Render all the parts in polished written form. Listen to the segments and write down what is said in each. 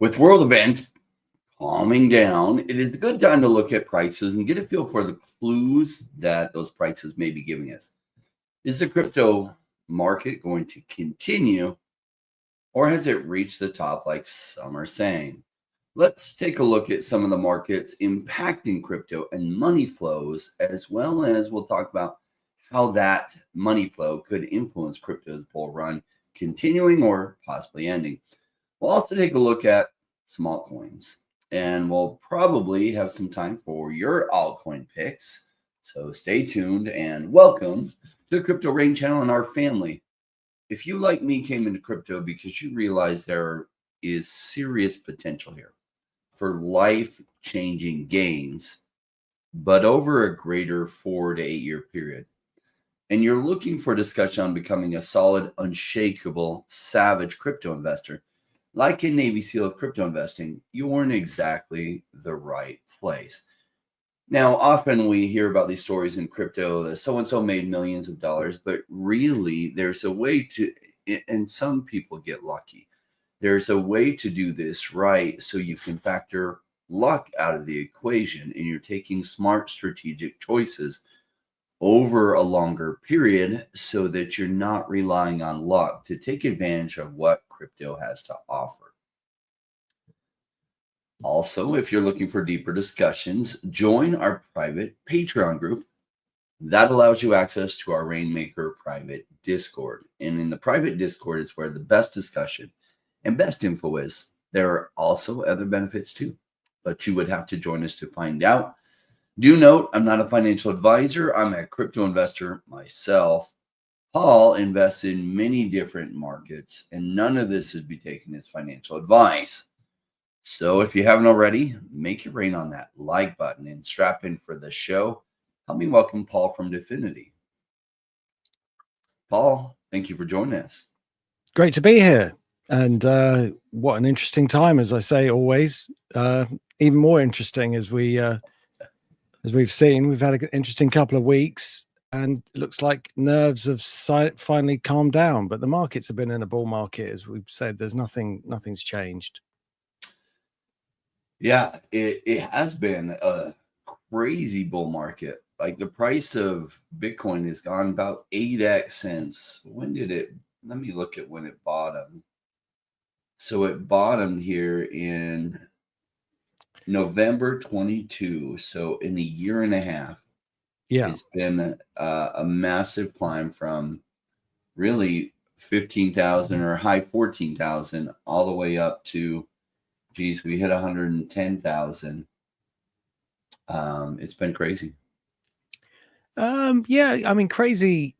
With world events calming down, it is a good time to look at prices and get a feel for the clues that those prices may be giving us. Is the crypto market going to continue, or has it reached the top like some are saying? Let's take a look at some of the markets impacting crypto and money flows, as well as we'll talk about how that money flow could influence crypto's bull run continuing or possibly ending. We'll also take a look at some altcoins, and we'll probably have some time for your altcoin picks. So stay tuned and welcome to the Crypto Rain channel and our family. If you, like me, came into crypto because you realize there is serious potential here for life-changing gains, but over a greater 4 to 8 year period, and you're looking for discussion on becoming a solid, unshakable, savage crypto investor, like a Navy SEAL of crypto investing, you're in exactly the right place. Now, often we hear about these stories in crypto that so-and-so made millions of dollars, but really there's a way to, and some people get lucky. There's a way to do this right so you can factor luck out of the equation and you're taking smart strategic choices over a longer period so that you're not relying on luck to take advantage of what crypto has to offer. Also, if you're looking for deeper discussions, join our private Patreon group. That allows you access to our Rainmaker private Discord. And in the private Discord is where the best discussion and best info is. There are also other benefits too, but you would have to join us to find out. Do note, I'm not a financial advisor. I'm a crypto investor myself. Paul invests in many different markets, and none of this should be taken as financial advice. So if you haven't already, make it rain on that like button and strap in for the show. Help me welcome Paul from DEVVE. Paul, thank you for joining us. Great to be here. And what an interesting time, as I say always. Even more interesting as we've seen. We've had an interesting couple of weeks, and it looks like nerves have finally calmed down. But the markets have been in a bull market, as we've said. Nothing's changed. Yeah, it has been a crazy bull market. Like the price of Bitcoin has gone about 8x since when did it? Let me look at when it bottomed. So it bottomed here in November 22. So in a year and a half, it's been a massive climb from really 15,000 or high 14,000 all the way up to, geez, we hit 110,000. It's been crazy. Yeah, I mean, crazy,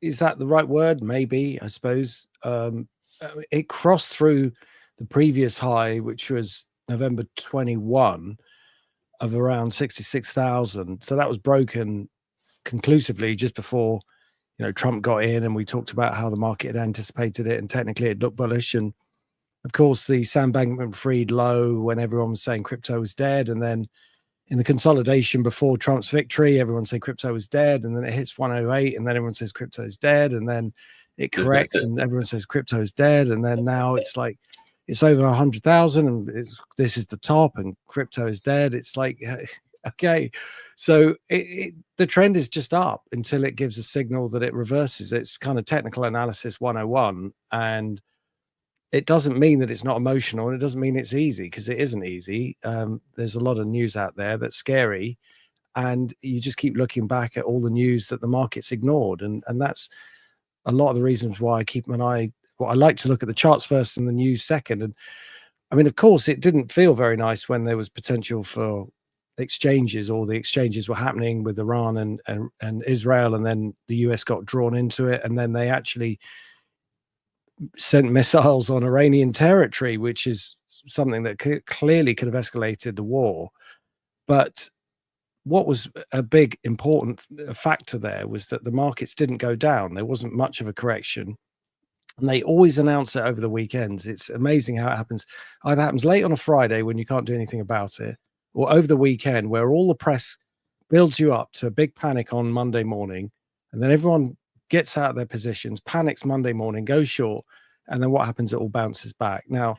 is that the right word? Maybe, I suppose. It crossed through the previous high, which was November 21 of around 66,000. So that was broken conclusively just before, Trump got in, and we talked about how the market had anticipated it, and technically it looked bullish. And of course, the Sam Bankman-Fried low when everyone was saying crypto was dead, and then in the consolidation before Trump's victory, everyone said crypto was dead, and then it hits 108, and then everyone says crypto is dead, and then it corrects, and everyone says crypto is dead, and then now it's like it's over 100,000, and this is the top, and crypto is dead. It's like, okay, so the trend is just up until it gives a signal that it reverses. It's kind of technical analysis 101, and it doesn't mean that it's not emotional, and it doesn't mean it's easy, because it isn't easy. There's a lot of news out there that's scary, and you just keep looking back at all the news that the market's ignored, and that's a lot of the reasons why I keep an eye. Well, I like to look at the charts first and the news second. And I mean, of course, it didn't feel very nice when there was potential for exchanges, or the exchanges were happening with Iran and Israel, and then the US got drawn into it, and then they actually sent missiles on Iranian territory, which is something that clearly could have escalated the war. But what was a big important factor there was that the markets didn't go down. There wasn't much of a correction, and they always announce it over the weekends. It's amazing how it happens. Either happens late on a Friday when you can't do anything about it, or over the weekend where all the press builds you up to a big panic on Monday morning, and then everyone gets out of their positions, panics Monday morning, goes short, and then what happens? It all bounces back. Now,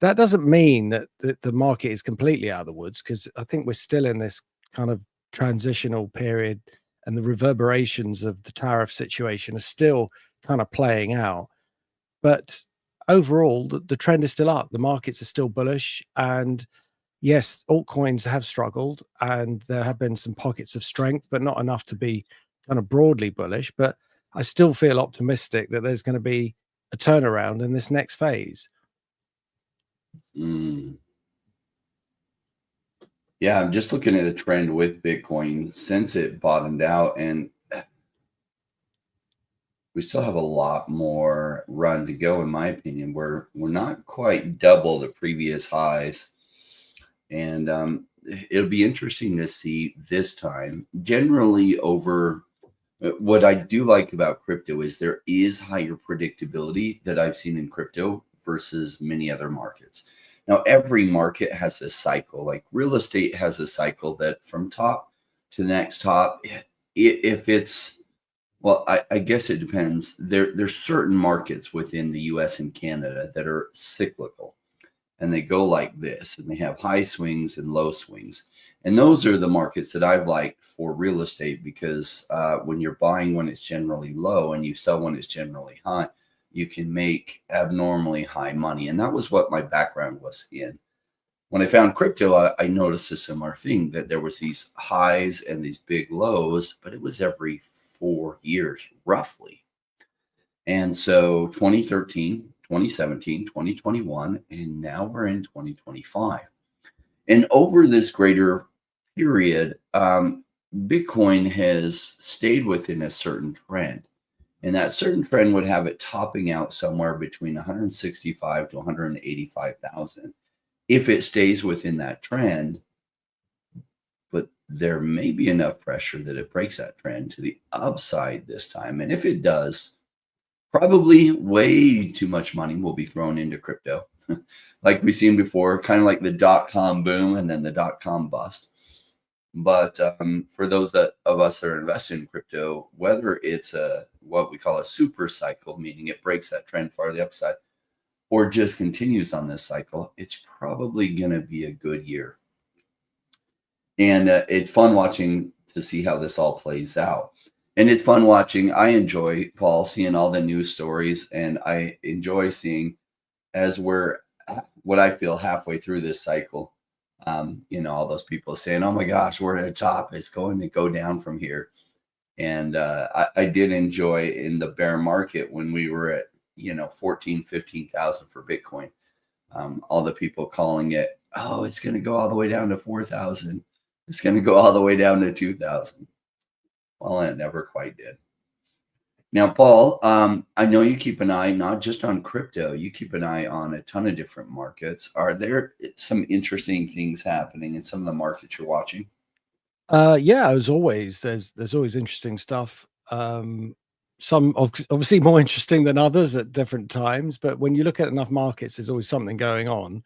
that doesn't mean that the market is completely out of the woods, because I think we're still in this kind of transitional period, and the reverberations of the tariff situation are still kind of playing out. But overall, the trend is still up. The markets are still bullish, and yes, altcoins have struggled, and there have been some pockets of strength, but not enough to be kind of broadly bullish. But I still feel optimistic that there's going to be a turnaround in this next phase. Yeah, I'm just looking at the trend with Bitcoin since it bottomed out, and we still have a lot more run to go, in my opinion. We're not quite double the previous highs, and it'll be interesting to see this time. Generally, over what I do like about crypto is there is higher predictability that I've seen in crypto versus many other markets. Now, every market has a cycle. Like real estate has a cycle that from top to the next top, if it's, well, I guess it depends. There's certain markets within the US and Canada that are cyclical, and they go like this, and they have high swings and low swings. And those are the markets that I've liked for real estate, because when you're buying when it's generally low and you sell when it's generally high, you can make abnormally high money. And that was what my background was in. When I found crypto, I noticed a similar thing, that there was these highs and these big lows, but it was every 4 years roughly. And so 2013, 2017, 2021, and now we're in 2025. And over this greater period, Bitcoin has stayed within a certain trend. And that certain trend would have it topping out somewhere between 165 to 185,000 if it stays within that trend. But there may be enough pressure that it breaks that trend to the upside this time. And if it does, probably way too much money will be thrown into crypto, like we've seen before, kind of like the dot-com boom and then the dot-com bust. But for those of us that are invested in crypto, whether it's what we call a super cycle, meaning it breaks that trend far to the upside, or just continues on this cycle, it's probably going to be a good year. And it's fun watching to see how this all plays out. And it's fun watching. I enjoy, Paul, seeing all the news stories, and I enjoy seeing, as we're what I feel halfway through this cycle, all those people saying, oh my gosh, we're at the top, it's going to go down from here. And I did enjoy in the bear market when we were at 14, 15,000 for Bitcoin, all the people calling it, oh, it's going to go all the way down to 4,000, it's going to go all the way down to 2,000. Well, it never quite did. Now, Paul, I know you keep an eye not just on crypto, you keep an eye on a ton of different markets. Are there some interesting things happening in some of the markets you're watching? Yeah, as always, there's always interesting stuff. Some obviously more interesting than others at different times, but when you look at enough markets, there's always something going on.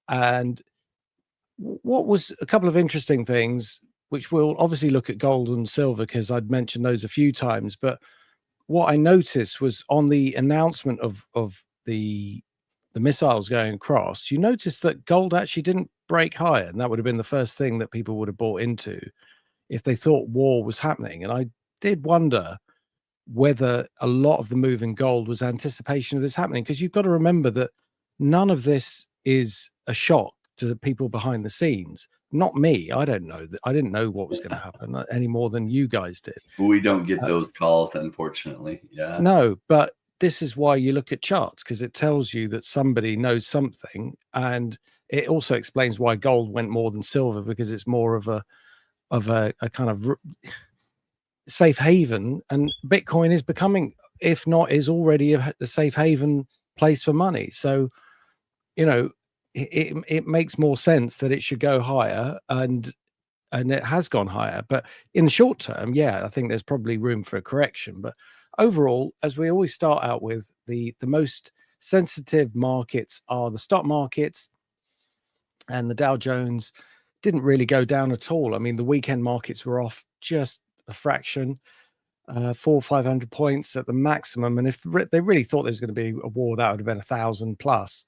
And what was a couple of interesting things, which we'll obviously look at gold and silver, because I'd mentioned those a few times, but what I noticed was on the announcement of the missiles going across, you noticed that gold actually didn't break higher, and that would have been the first thing that people would have bought into if they thought war was happening. And I did wonder whether a lot of the move in gold was anticipation of this happening, because you've got to remember that none of this is a shock to the people behind the scenes. Not me. I don't know that. I didn't know what was going to happen any more than you guys did. We don't get those calls, unfortunately. Yeah. No, but this is why you look at charts, because it tells you that somebody knows something, and it also explains why gold went more than silver, because it's more of a kind of safe haven, and Bitcoin is becoming, if not is already, a safe haven place for money. So it makes more sense that it should go higher, and it has gone higher. But in the short term, yeah, I think there's probably room for a correction. But overall, as we always start out with, the most sensitive markets are the stock markets, and the Dow Jones didn't really go down at all. I mean, the weekend markets were off just a fraction, 400 or 500 points at the maximum. And if they really thought there was going to be a war, that would have been 1,000 plus.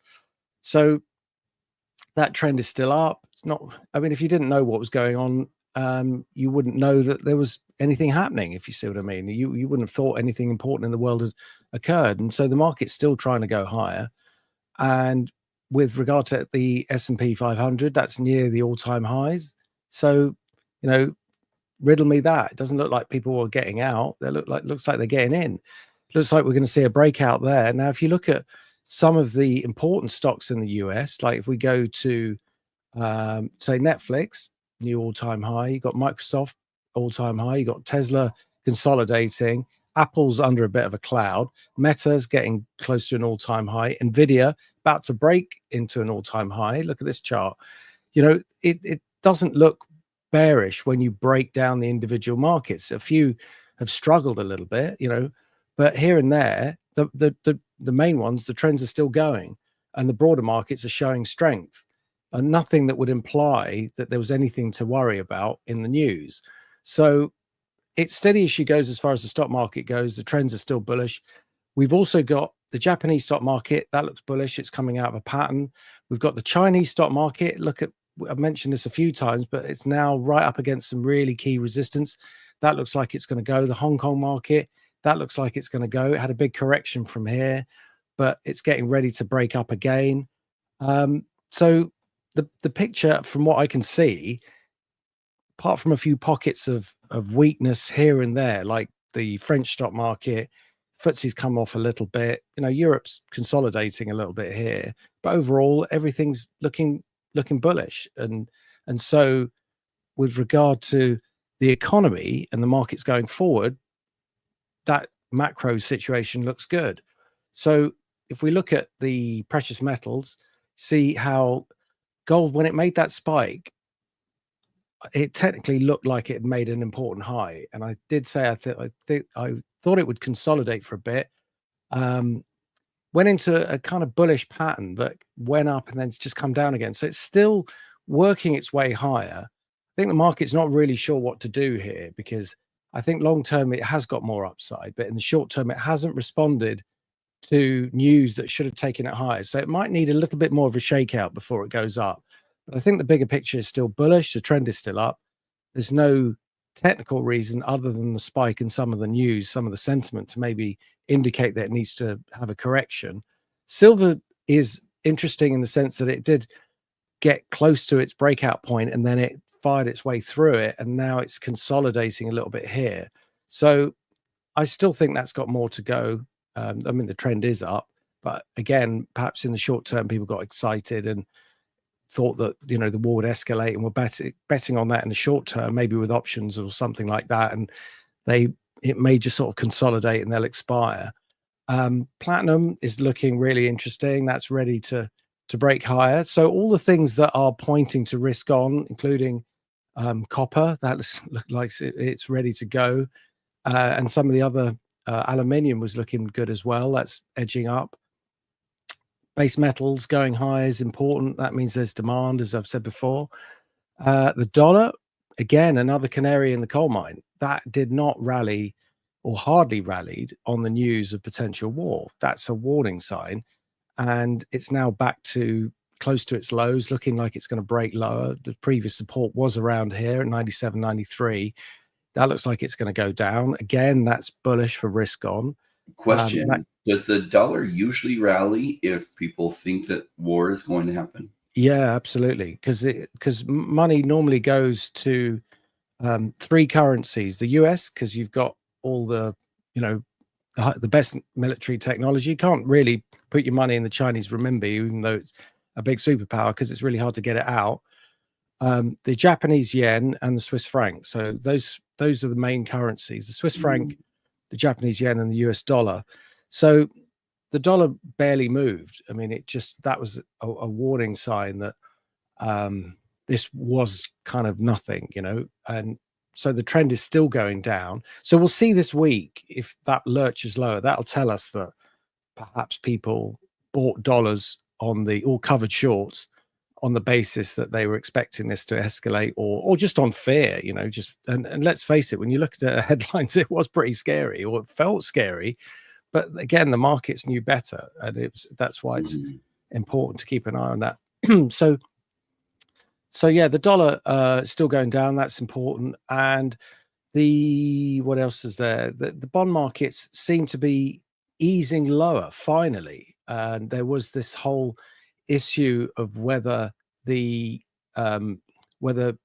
So that trend is still up. It's not, I mean, if you didn't know what was going on, you wouldn't know that there was anything happening, if you see what I mean. You wouldn't have thought anything important in the world had occurred. And so the market's still trying to go higher. And with regard to the S&P 500, that's near the all-time highs. So, you know, riddle me that. It doesn't look like people are getting out. Looks like they're getting in. Looks like we're going to see a breakout there. Now, if you look at some of the important stocks in the US, like if we go to say Netflix, new all-time high, you got Microsoft all-time high, you got Tesla consolidating, Apple's under a bit of a cloud, Meta's getting close to an all-time high, Nvidia about to break into an all-time high. Look at this chart. You know, it doesn't look bearish when you break down the individual markets. A few have struggled a little bit, you know, but here and there, the main ones, the trends are still going, and the broader markets are showing strength, and nothing that would imply that there was anything to worry about in the news. So it's steady as she goes as far as the stock market goes. The trends are still bullish. We've also got the Japanese stock market that looks bullish. It's coming out of a pattern. We've got the Chinese stock market. Look at, I've mentioned this a few times, but it's now right up against some really key resistance. That looks like it's going to go. The Hong Kong market, that looks like it's going to go. It had a big correction from here, but it's getting ready to break up again. So the picture, from what I can see, apart from a few pockets of weakness here and there, like the French stock market, FTSE's come off a little bit. You know, Europe's consolidating a little bit here, but overall everything's looking bullish. And so with regard to the economy and the markets going forward, that macro situation looks good. So if we look at the precious metals, see how gold, when it made that spike, it technically looked like it had made an important high. And I did say I thought it would consolidate for a bit. Went into a kind of bullish pattern that went up and then it's just come down again. So it's still working its way higher. I think the market's not really sure what to do here, because I think long term it has got more upside, but in the short term it hasn't responded to news that should have taken it higher. So it might need a little bit more of a shakeout before it goes up. But I think the bigger picture is still bullish. The trend is still up. There's no technical reason other than the spike in some of the news, some of the sentiment, to maybe indicate that it needs to have a correction. Silver is interesting in the sense that it did get close to its breakout point and then it fired its way through it, and now it's consolidating a little bit here. So I still think that's got more to go. I mean, the trend is up, but again, perhaps in the short term, people got excited and thought that, you know, the war would escalate, and were betting on that in the short term, maybe with options or something like that. And it may just sort of consolidate and they'll expire. Platinum is looking really interesting. That's ready to break higher. So all the things that are pointing to risk on, including copper, that looks like it's ready to go. And some of the other aluminium was looking good as well. That's edging up. Base metals going high is important. That means there's demand, as I've said before. The dollar, again, another canary in the coal mine. That did not rally, or hardly rallied, on the news of potential war. That's a warning sign. And it's now back to close to its lows, looking like it's going to break lower. The previous support was around here at 97, 93. That looks like it's going to go down. Again, that's bullish for risk on. Question, does the dollar usually rally if people think that war is going to happen? Yeah, absolutely. Because money normally goes to three currencies. The US, because you've got all the, you know, the best military technology. You can't really put your money in the Chinese renminbi, even though it's a big superpower, because it's really hard to get it out. The Japanese yen and the Swiss franc. So those are the main currencies: the Swiss franc, the Japanese yen, and the US dollar. So the dollar barely moved. I mean, that was a warning sign that this was kind of nothing, you know. And so the trend is still going down. So we'll see this week if that lurches lower. That'll tell us that perhaps people bought dollars on the, or covered shorts on the basis that they were expecting this to escalate, or just on fear, you know. Just and let's face it, when you look at the headlines, it was pretty scary, or it felt scary. But again, the markets knew better, and that's why it's important to keep an eye on that. So So yeah, the dollar is still going down. That's important. And what else is there? The bond markets seem to be easing lower finally. And there was this whole issue of whether the whether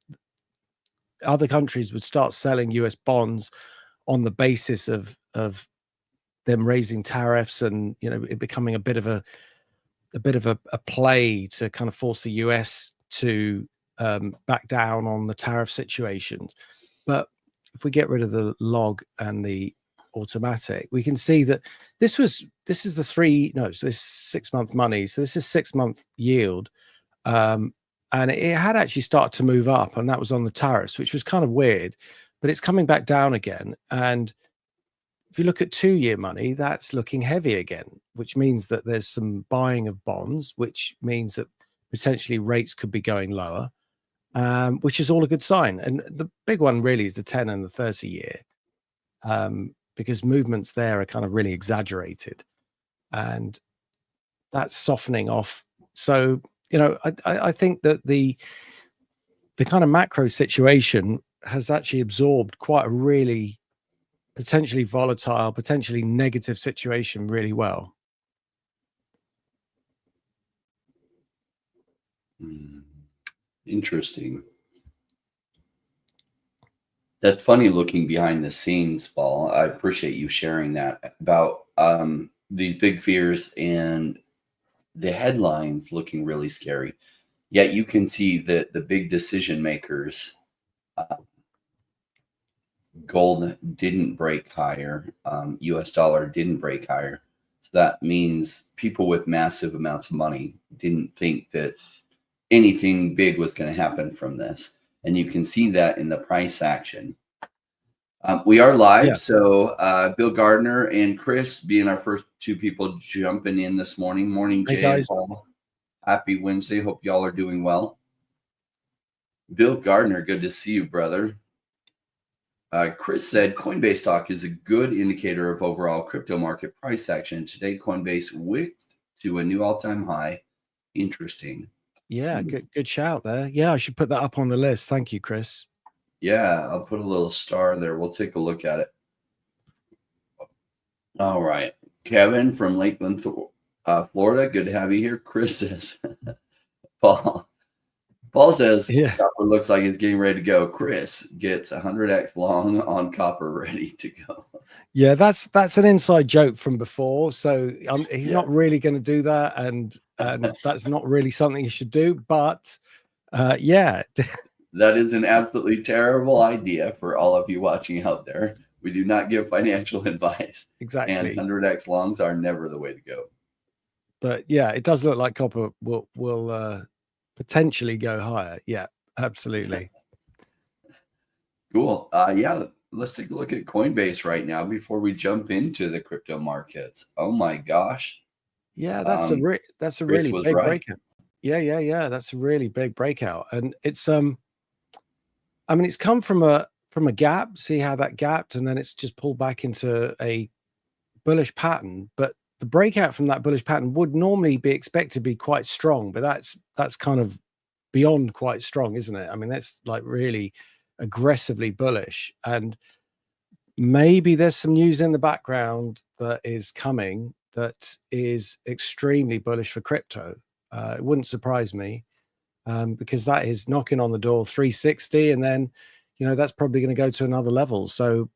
other countries would start selling US bonds on the basis of them raising tariffs, and it becoming a bit of a play to kind of force the US to back down on the tariff situations. But if we get rid of the log and the automatic, we can see that this is the 6-month money. So this is 6-month yield. And it had actually started to move up, and that was on the tariffs, which was kind of weird, but it's coming back down again. And if you look at 2-year money, that's looking heavy again, which means that there's some buying of bonds, which means that potentially rates could be going lower, which is all a good sign. And the big one really is the 10 and the 30-year, because movements there are kind of really exaggerated, and that's softening off. So, I think that the kind of macro situation has actually absorbed quite a really potentially volatile, potentially negative situation really well. Interesting. That's funny looking behind the scenes, Paul. I appreciate you sharing that about these big fears and the headlines looking really scary. Yet you can see that the big decision makers, gold didn't break higher, US dollar didn't break higher. So that means people with massive amounts of money didn't think that anything big was going to happen from this. And you can see that in the price action. We are live. Yeah. So Bill Gardner and Chris being our first two people jumping in this morning. Morning, Hey, Jay guys. and Paul. Happy Wednesday. Hope y'all are doing well. Bill Gardner, good to see you, brother. Chris said Coinbase stock is a good indicator of overall crypto market price action. Today, Coinbase wicked to a new all-time high. Interesting. Yeah, good shout there. Yeah, I should put that up on the list. Thank you, Chris. Yeah, I'll put a little star there. We'll take a look at it. All right. Kevin from Lakeland, Florida. Good to have you here. Chris says, Paul says, Yeah. copper looks like it's getting ready to go. Chris gets 100x long on copper ready to go. Yeah, that's an inside joke from before. So he's not really going to do that. And that's not really something he should do. But yeah. That is an absolutely terrible idea for all of you watching out there. We do not give financial advice. Exactly. And 100x longs are never the way to go. But yeah, it does look like copper will potentially go higher. Yeah, absolutely. Cool. Yeah, let's take a look at Coinbase right now before we jump into the crypto markets. Oh my gosh. Yeah, that's a really big breakout. Yeah. That's a really big breakout. And it's I mean, it's come from a gap. See how that gapped, and then it's just pulled back into a bullish pattern. But the breakout from that bullish pattern would normally be expected to be quite strong, but that's kind of beyond quite strong, isn't it? I mean, that's like really aggressively bullish. And maybe there's some news in the background that is coming that is extremely bullish for crypto. It wouldn't surprise me, because that is knocking on the door 360, and then that's probably going to go to another level. So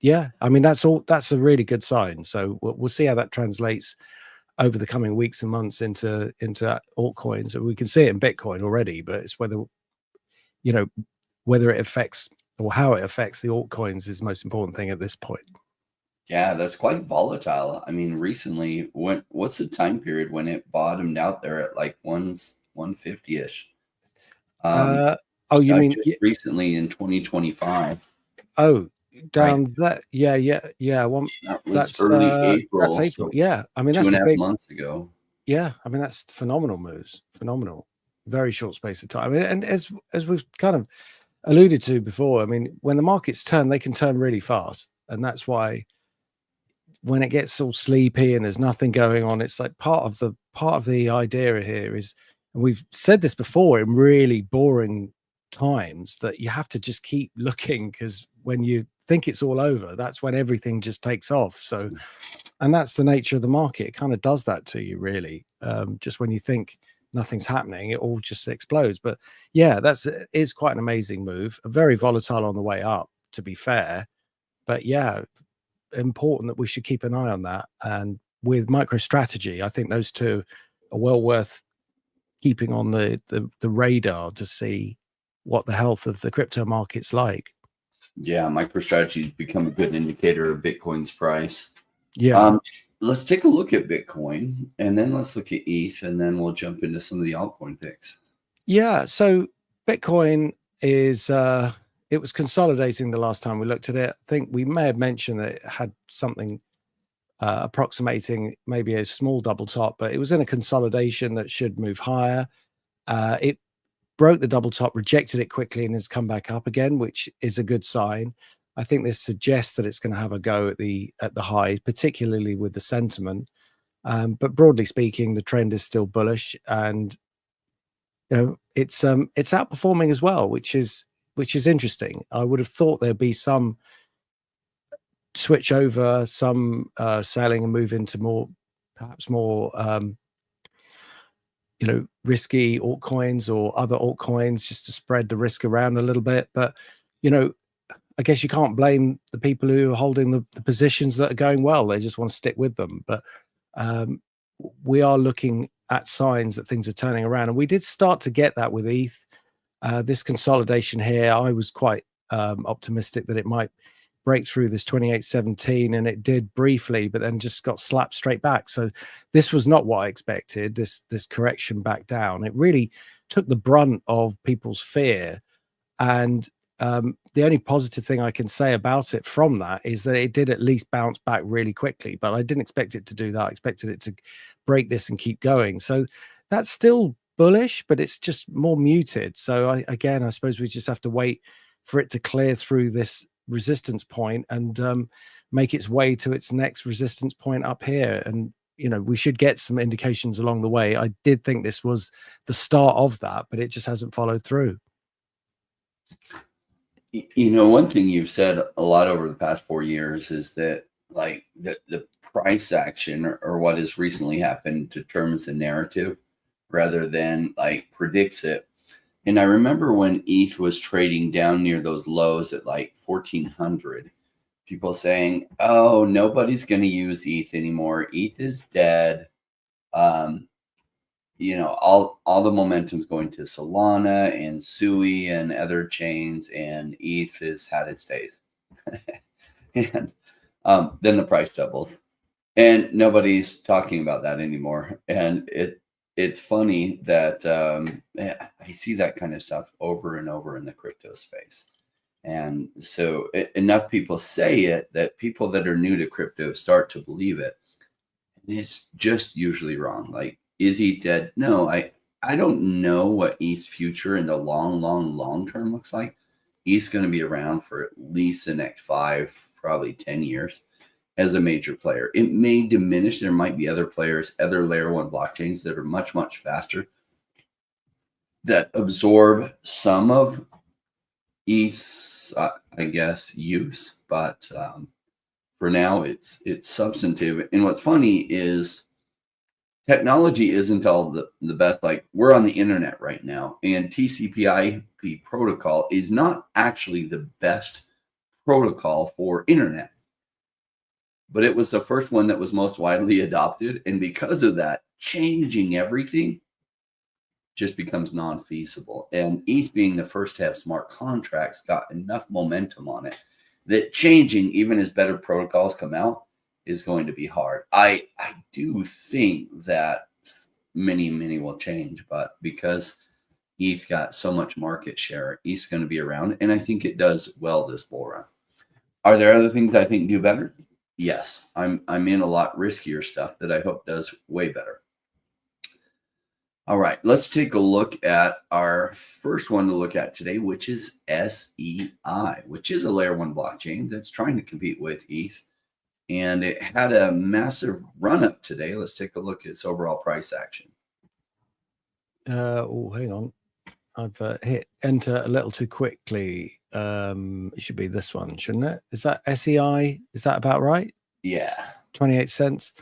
yeah, I mean, that's a really good sign. So we'll see how that translates over the coming weeks and months into altcoins. We can see it in Bitcoin already, but it's whether it affects, or how it affects the altcoins is the most important thing at this point. Yeah, that's quite volatile. I mean, recently, what's the time period when it bottomed out there at like 150-ish? Oh, you mean just recently in 2025? Oh, down right. that, yeah. That's early April. That's April. So yeah, I mean, that's 2.5 months ago. Yeah, I mean, that's phenomenal moves. Phenomenal, very short space of time. And as we've kind of alluded to before, I mean, when the markets turn, they can turn really fast, and that's why when it gets all sleepy and there's nothing going on, it's like part of the idea here is, And we've said this before in really boring times, that you have to just keep looking, because when you think it's all over, that's when everything just takes off. So, and that's the nature of the market. It kind of does that to you, really. Just when you think nothing's happening, it all just explodes. But yeah, is quite an amazing move. Very volatile on the way up, to be fair. But yeah, important that we should keep an eye on that. And with MicroStrategy, I think those two are well worth keeping on the radar to see what the health of the crypto market's like. Yeah, MicroStrategy's become a good indicator of Bitcoin's price. Yeah. Let's take a look at Bitcoin, and then let's look at ETH, and then we'll jump into some of the altcoin picks. Yeah. So Bitcoin is it was consolidating the last time we looked at it. I think we may have mentioned that it had something approximating maybe a small double top, but it was in a consolidation that should move higher. It broke the double top, rejected it quickly, and has come back up again, which is a good sign. I think this suggests that it's going to have a go at the high, particularly with the sentiment. But broadly speaking, the trend is still bullish, and it's outperforming as well, which is interesting. I would have thought there'd be some switch over, some selling, and move into perhaps more risky altcoins or other altcoins, just to spread the risk around a little bit. But I guess you can't blame the people who are holding the positions that are going well. They just want to stick with them. But we are looking at signs that things are turning around, and we did start to get that with ETH. This consolidation here, I was quite optimistic that it might break through this 2817, and it did briefly, but then just got slapped straight back. So this was not what I expected, this correction back down. It really took the brunt of people's fear, and the only positive thing I can say about it from that is that it did at least bounce back really quickly. But I didn't expect it to do that. I expected it to break this and keep going. So that's still bullish, but it's just more muted. So I suppose we just have to wait for it to clear through this resistance point and make its way to its next resistance point up here. And we should get some indications along the way. I did think this was the start of that, but it just hasn't followed through. One thing you've said a lot over the past 4 years is that like the price action or what has recently happened determines the narrative rather than like predicts it. And I remember when ETH was trading down near those lows at like 1400, people saying, oh, nobody's going to use ETH anymore. ETH is dead. All the momentum's going to Solana and Sui and other chains, and ETH has had its days. And then the price doubled, and nobody's talking about that anymore. And it's funny that I see that kind of stuff over and over in the crypto space. And so enough people say it that people that are new to crypto start to believe it. And it's just usually wrong. Like, is ETH dead? No, I don't know what ETH's future in the long term looks like. ETH's going to be around for at least the next 5, probably 10 years as a major player. It may diminish. There might be other players, other layer 1 blockchains that are much faster that absorb some of ETH's, I guess, use. But for now, it's substantive. And what's funny is technology isn't all the best. Like, we're on the internet right now, and TCP/IP protocol is not actually the best protocol for internet. But it was the first one that was most widely adopted. And because of that, changing everything just becomes non-feasible. And ETH being the first to have smart contracts got enough momentum on it that changing, even as better protocols come out, is going to be hard. I do think that many will change, but because ETH got so much market share, ETH's going to be around. And I think it does well this bull run. Are there other things I think do better? Yes, I'm in a lot riskier stuff that I hope does way better. All right, let's take a look at our first one to look at today, which is SEI, which is a layer 1 blockchain that's trying to compete with ETH. And it had a massive run up today. Let's take a look at its overall price action. Oh, hang on. I've hit enter a little too quickly. It should be this one, shouldn't it? Is that SEI? Is that about right? Yeah. 28 cents.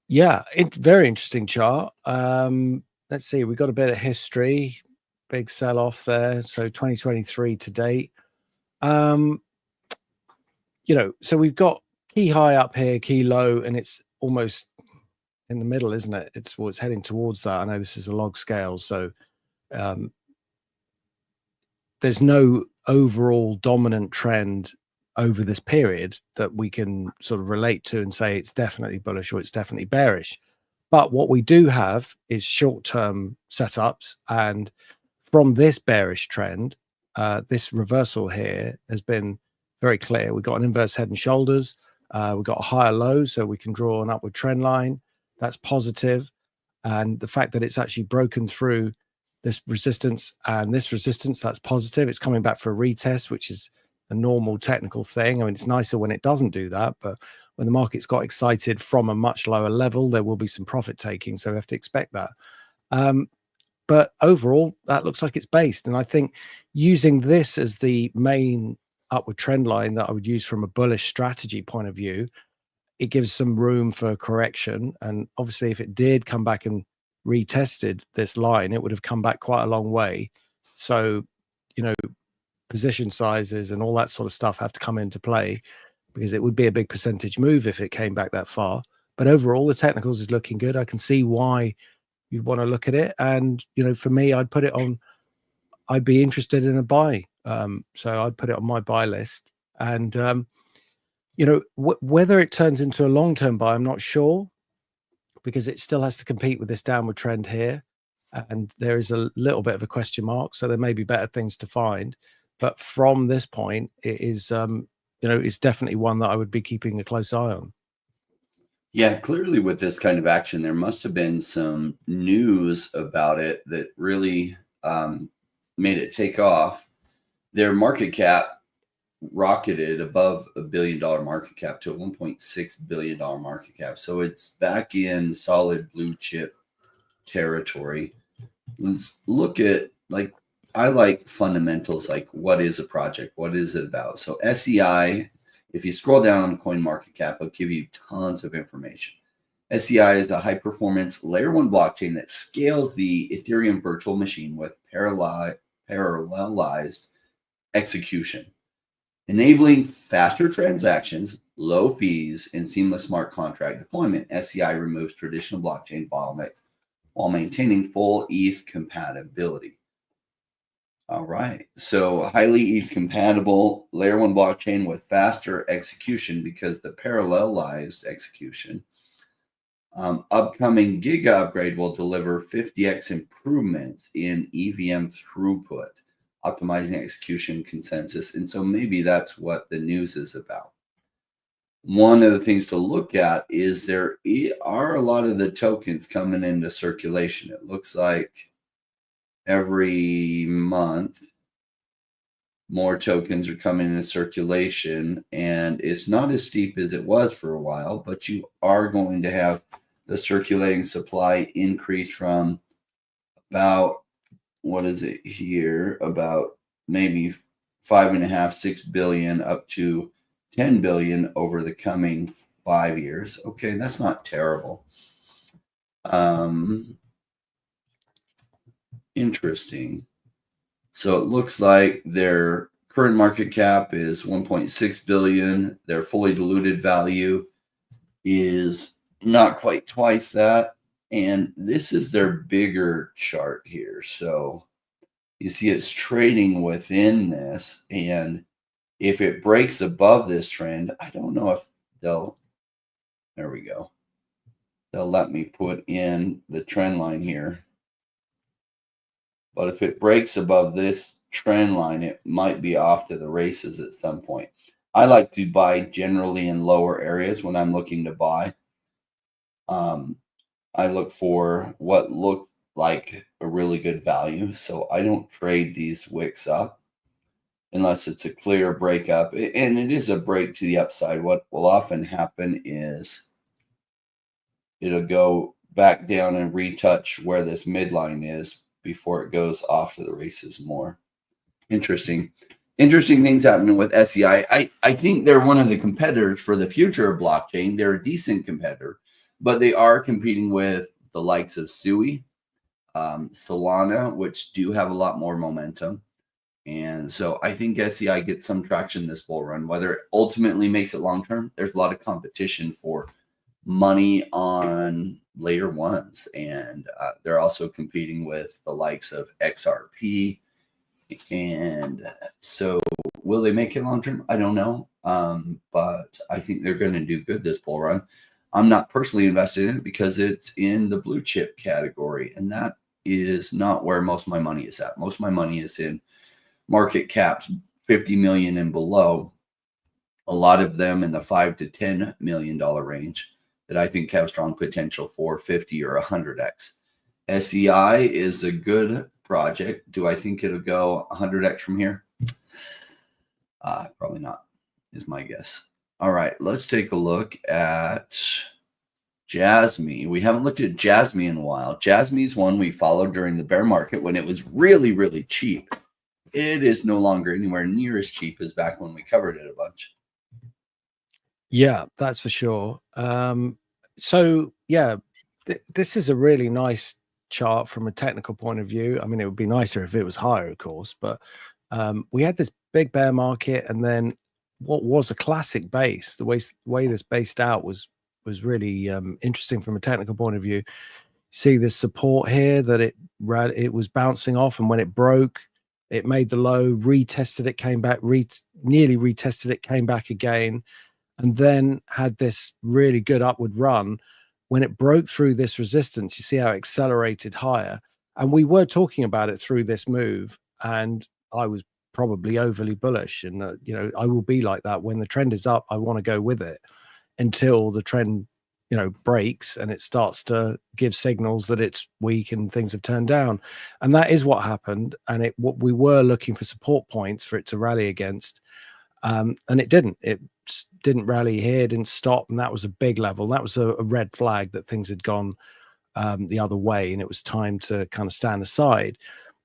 Yeah, very interesting chart. Let's see. We got a bit of history. Big sell off there. So 2023 to date. So we've got key high up here, key low, and it's almost in the middle, isn't it? It's heading towards that. I know this is a log scale, so there's no overall dominant trend over this period that we can sort of relate to and say it's definitely bullish or it's definitely bearish. But what we do have is short-term setups, and from this bearish trend, this reversal here has been very clear. We've got an inverse head and shoulders. We've got a higher low, so we can draw an upward trend line. That's positive. And the fact that it's actually broken through this resistance and this resistance, that's positive. It's coming back for a retest, which is a normal technical thing. I mean, it's nicer when it doesn't do that, but when the market's got excited from a much lower level, there will be some profit taking. So we have to expect that. But overall, that looks like it's based. And I think using this as the main upward trend line that I would use from a bullish strategy point of view, it gives some room for correction. And obviously, if it did come back and retested this line, it would have come back quite a long way. So, position sizes and all that sort of stuff have to come into play, because it would be a big percentage move if it came back that far. But overall, the technicals is looking good. I can see why you'd want to look at it. And, for me, I'd put it on, I'd be interested in a buy. So I'd put it on my buy list. And, whether it turns into a long-term buy, I'm not sure, because it still has to compete with this downward trend here. And there is a little bit of a question mark. So there may be better things to find. But from this point, it is, it's definitely one that I would be keeping a close eye on. Yeah, clearly with this kind of action, there must have been some news about it that really made it take off. Their market cap rocketed above $1 billion market cap to a $1.6 billion market cap. So it's back in solid blue chip territory. Let's look at, I like fundamentals, like what is a project? What is it about? So SEI, if you scroll down on CoinMarketCap, it'll give you tons of information. SEI is a high-performance layer 1 blockchain that scales the Ethereum virtual machine with parallelized execution, enabling faster transactions, low fees, and seamless smart contract deployment. SEI removes traditional blockchain bottlenecks while maintaining full ETH compatibility. All right, so highly ETH compatible layer 1 blockchain with faster execution because the parallelized execution. Upcoming Giga upgrade will deliver 50x improvements in EVM throughput, optimizing execution consensus. And so maybe that's what the news is about. One of the things to look at is there are a lot of the tokens coming into circulation. It looks like every month more tokens are coming into circulation, and it's not as steep as it was for a while, but you are going to have the circulating supply increase from about, what is it here, about maybe 5.5, 6 billion up to 10 billion over the coming 5 years. Okay, that's not terrible. Interesting. So it looks like their current market cap is 1.6 billion. Their fully diluted value is not quite twice that. And this is their bigger chart here. So you see it's trading within this. And if it breaks above this trend, I don't know if they'll, there we go. They'll let me put in the trend line here. But if it breaks above this trend line, it might be off to the races at some point. I like to buy generally in lower areas when I'm looking to buy. I look for what looked like a really good value. So I don't trade these wicks up unless it's a clear breakup. And it is a break to the upside. What will often happen is it'll go back down and retouch where this midline is before it goes off to the races more. Interesting things happening with SEI. I think they're one of the competitors for the future of blockchain. They're a decent competitor, but they are competing with the likes of SUI, Solana, which do have a lot more momentum. And so I think SEI gets some traction this bull run. Whether it ultimately makes it long term, there's a lot of competition for money on layer ones, and they're also competing with the likes of XRP. And so will they make it long term? I don't know. But I think they're going to do good this bull run. I'm not personally invested in it because it's in the blue chip category, and that is not where most of my money is at. Most of my money is in market caps 50 million and below, a lot of them in the $5 to $10 million range that I think have strong potential for 50 or 100x. SEI is a good project. Do I think it'll go 100x from here? Probably not, is my guess. All right, let's take a look at Jasmy. We haven't looked at Jasmy in a while. Jasmy's one we followed during the bear market when it was really, really cheap. It is no longer anywhere near as cheap as back when we covered it a bunch. Yeah, that's for sure. So yeah, this is a really nice chart from a technical point of view. I mean, it would be nicer if it was higher, of course, but we had this big bear market, and then what was a classic base, the way this based out was really interesting from a technical point of view. See this support here that it was bouncing off, and when it broke, it made the low, retested it, came back, nearly retested it, came back again, and then had this really good upward run. When it broke through this resistance, you see how it accelerated higher. And we were talking about it through this move, and I was probably overly bullish. And, I will be like that. When the trend is up, I want to go with it until the trend, breaks and it starts to give signals that it's weak and things have turned down. And that is what happened. And what we were looking for support points for it to rally against. And it didn't. It didn't rally here, didn't stop, and that was a big level. That was a red flag that things had gone the other way, and it was time to kind of stand aside.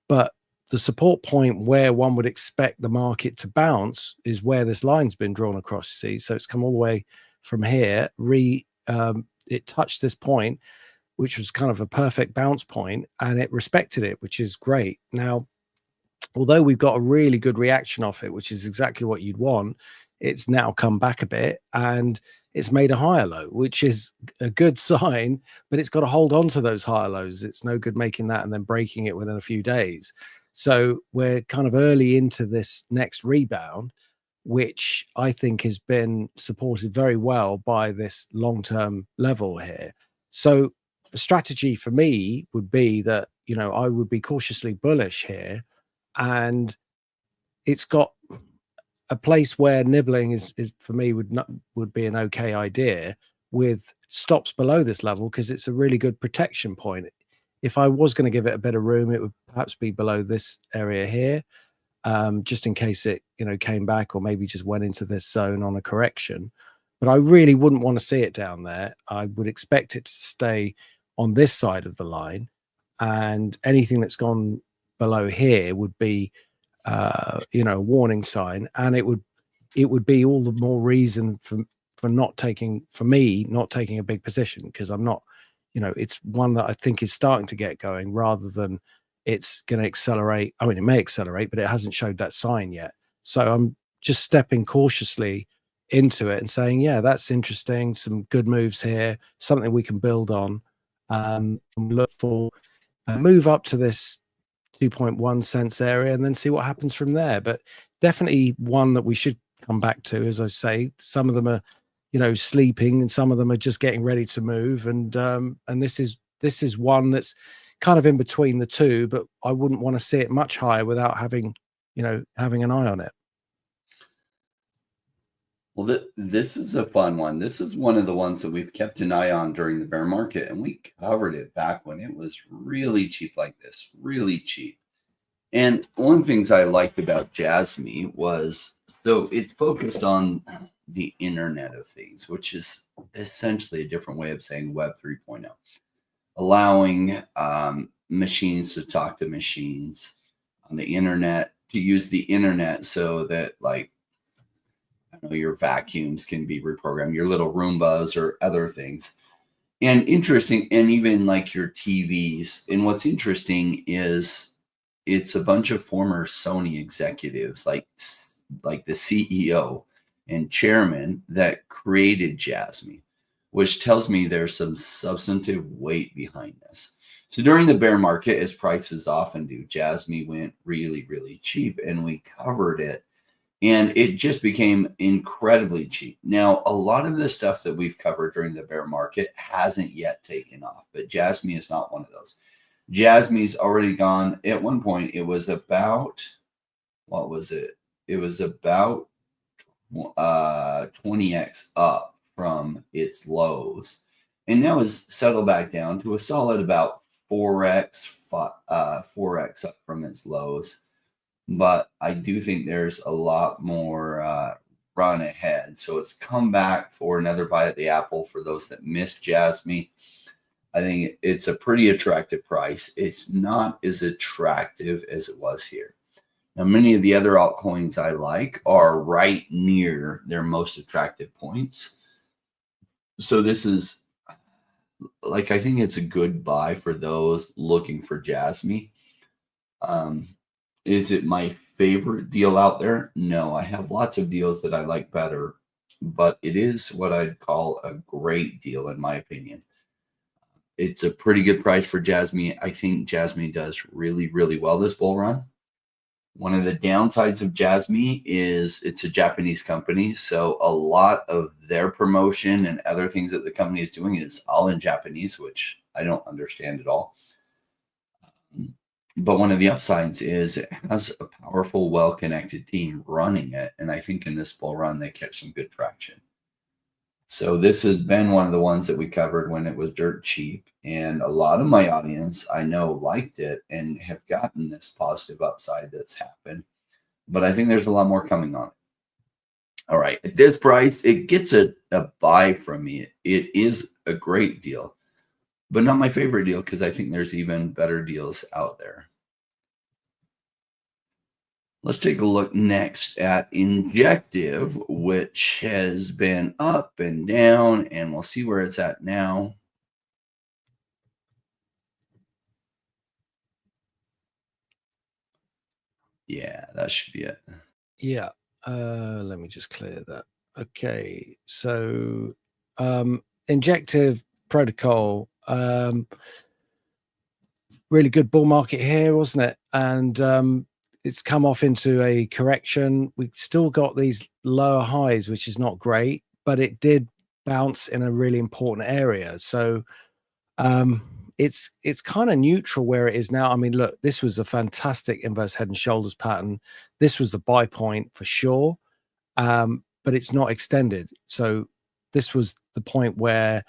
But the support point where one would expect the market to bounce is where this line's been drawn across. See, so it's come all the way from here. It touched this point, which was kind of a perfect bounce point, and it respected it, which is great. Now, although we've got a really good reaction off it, which is exactly what you'd want, it's now come back a bit and it's made a higher low, which is a good sign, but it's got to hold on to those higher lows. It's no good making that and then breaking it within a few days. So we're kind of early into this next rebound, which I think has been supported very well by this long-term level here. So a strategy for me would be that, I would be cautiously bullish here, and it's got a place where nibbling is for me would be an okay idea, with stops below this level, because it's a really good protection point. If I was going to give it a bit of room, it would perhaps be below this area here, just in case it came back or maybe just went into this zone on a correction. But I really wouldn't want to see it down there. I would expect it to stay on this side of the line, and anything that's gone below here would be a warning sign, and it would be all the more reason for me not taking a big position, because I'm not, it's one that I think is starting to get going rather than it's going to accelerate. I mean, it may accelerate, but it hasn't showed that sign yet. So I'm just stepping cautiously into it and saying, yeah, that's interesting, some good moves here, something we can build on, and look for a move up to this 2.1 cents area and then see what happens from there. But definitely one that we should come back to. As I say, some of them are sleeping and some of them are just getting ready to move, and this is one that's kind of in between the two, but I wouldn't want to see it much higher without having an eye on it. Well, this is a fun one. This is one of the ones that we've kept an eye on during the bear market, and we covered it back when it was really cheap like this, really cheap. And one of the things I liked about Jasmy was, so it's focused on the Internet of Things, which is essentially a different way of saying Web 3.0. allowing machines to talk to machines on the internet, to use the internet so that, like, I don't know, your vacuums can be reprogrammed, your little Roombas or other things. And interesting, and even like your TVs. And what's interesting is it's a bunch of former Sony executives, like the CEO and chairman, that created Jasmy, which tells me there's some substantive weight behind this. So during the bear market, as prices often do, Jasmy went really, really cheap, and we covered it. And it just became incredibly cheap. Now, a lot of the stuff that we've covered during the bear market hasn't yet taken off, but Jasmy is not one of those. Jasmy's already gone. At one point, it was about, what was it? It was about 20x up from its lows, and now is settled back down to a solid about 4x up from its lows. But I do think there's a lot more run ahead. So it's come back for another bite at the apple for those that missed Jasmy. I think it's a pretty attractive price. It's not as attractive as it was here. Now, many of the other altcoins I like are right near their most attractive points. So this is, like, I think it's a good buy for those looking for Jasmy. Is it my favorite deal out there? No, I have lots of deals that I like better, but it is what I'd call a great deal, in my opinion. It's a pretty good price for Jasmy. I think Jasmy does really, really well this bull run. One of the downsides of Jasmy is it's a Japanese company, so a lot of their promotion and other things that the company is doing is all in Japanese, which I don't understand at all. But one of the upsides is it has a powerful, well-connected team running it, and I think in this bull run they kept some good traction. So this has been one of the ones that we covered when it was dirt cheap, and a lot of my audience I know liked it and have gotten this positive upside that's happened. But I think there's a lot more coming on it. All right, at this price, it gets a buy from me. It is a great deal, but not my favorite deal, because I think there's even better deals out there. Let's take a look next at Injective, which has been up and down, and we'll see where it's at now. Yeah, that should be it. Yeah. Let me just clear that. Okay. So Injective Protocol, really good bull market here, wasn't it? And it's come off into a correction. We still got these lower highs, which is not great, but it did bounce in a really important area. So it's kind of neutral where it is now. I mean, look, this was a fantastic inverse head and shoulders pattern. This was the buy point for sure, but it's not extended. So this was the point where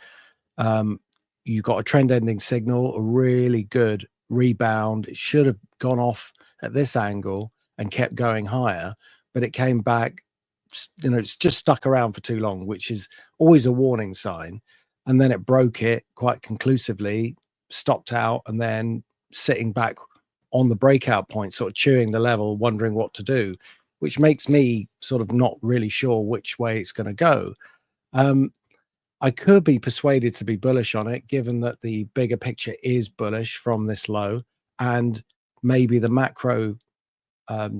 you got a trend ending signal, a really good rebound. It should have gone off at this angle and kept going higher, but it came back, it's just stuck around for too long, which is always a warning sign. And then it broke it quite conclusively, stopped out, and then sitting back on the breakout point, sort of chewing the level, wondering what to do, which makes me sort of not really sure which way it's going to go. I could be persuaded to be bullish on it, given that the bigger picture is bullish from this low, and maybe the macro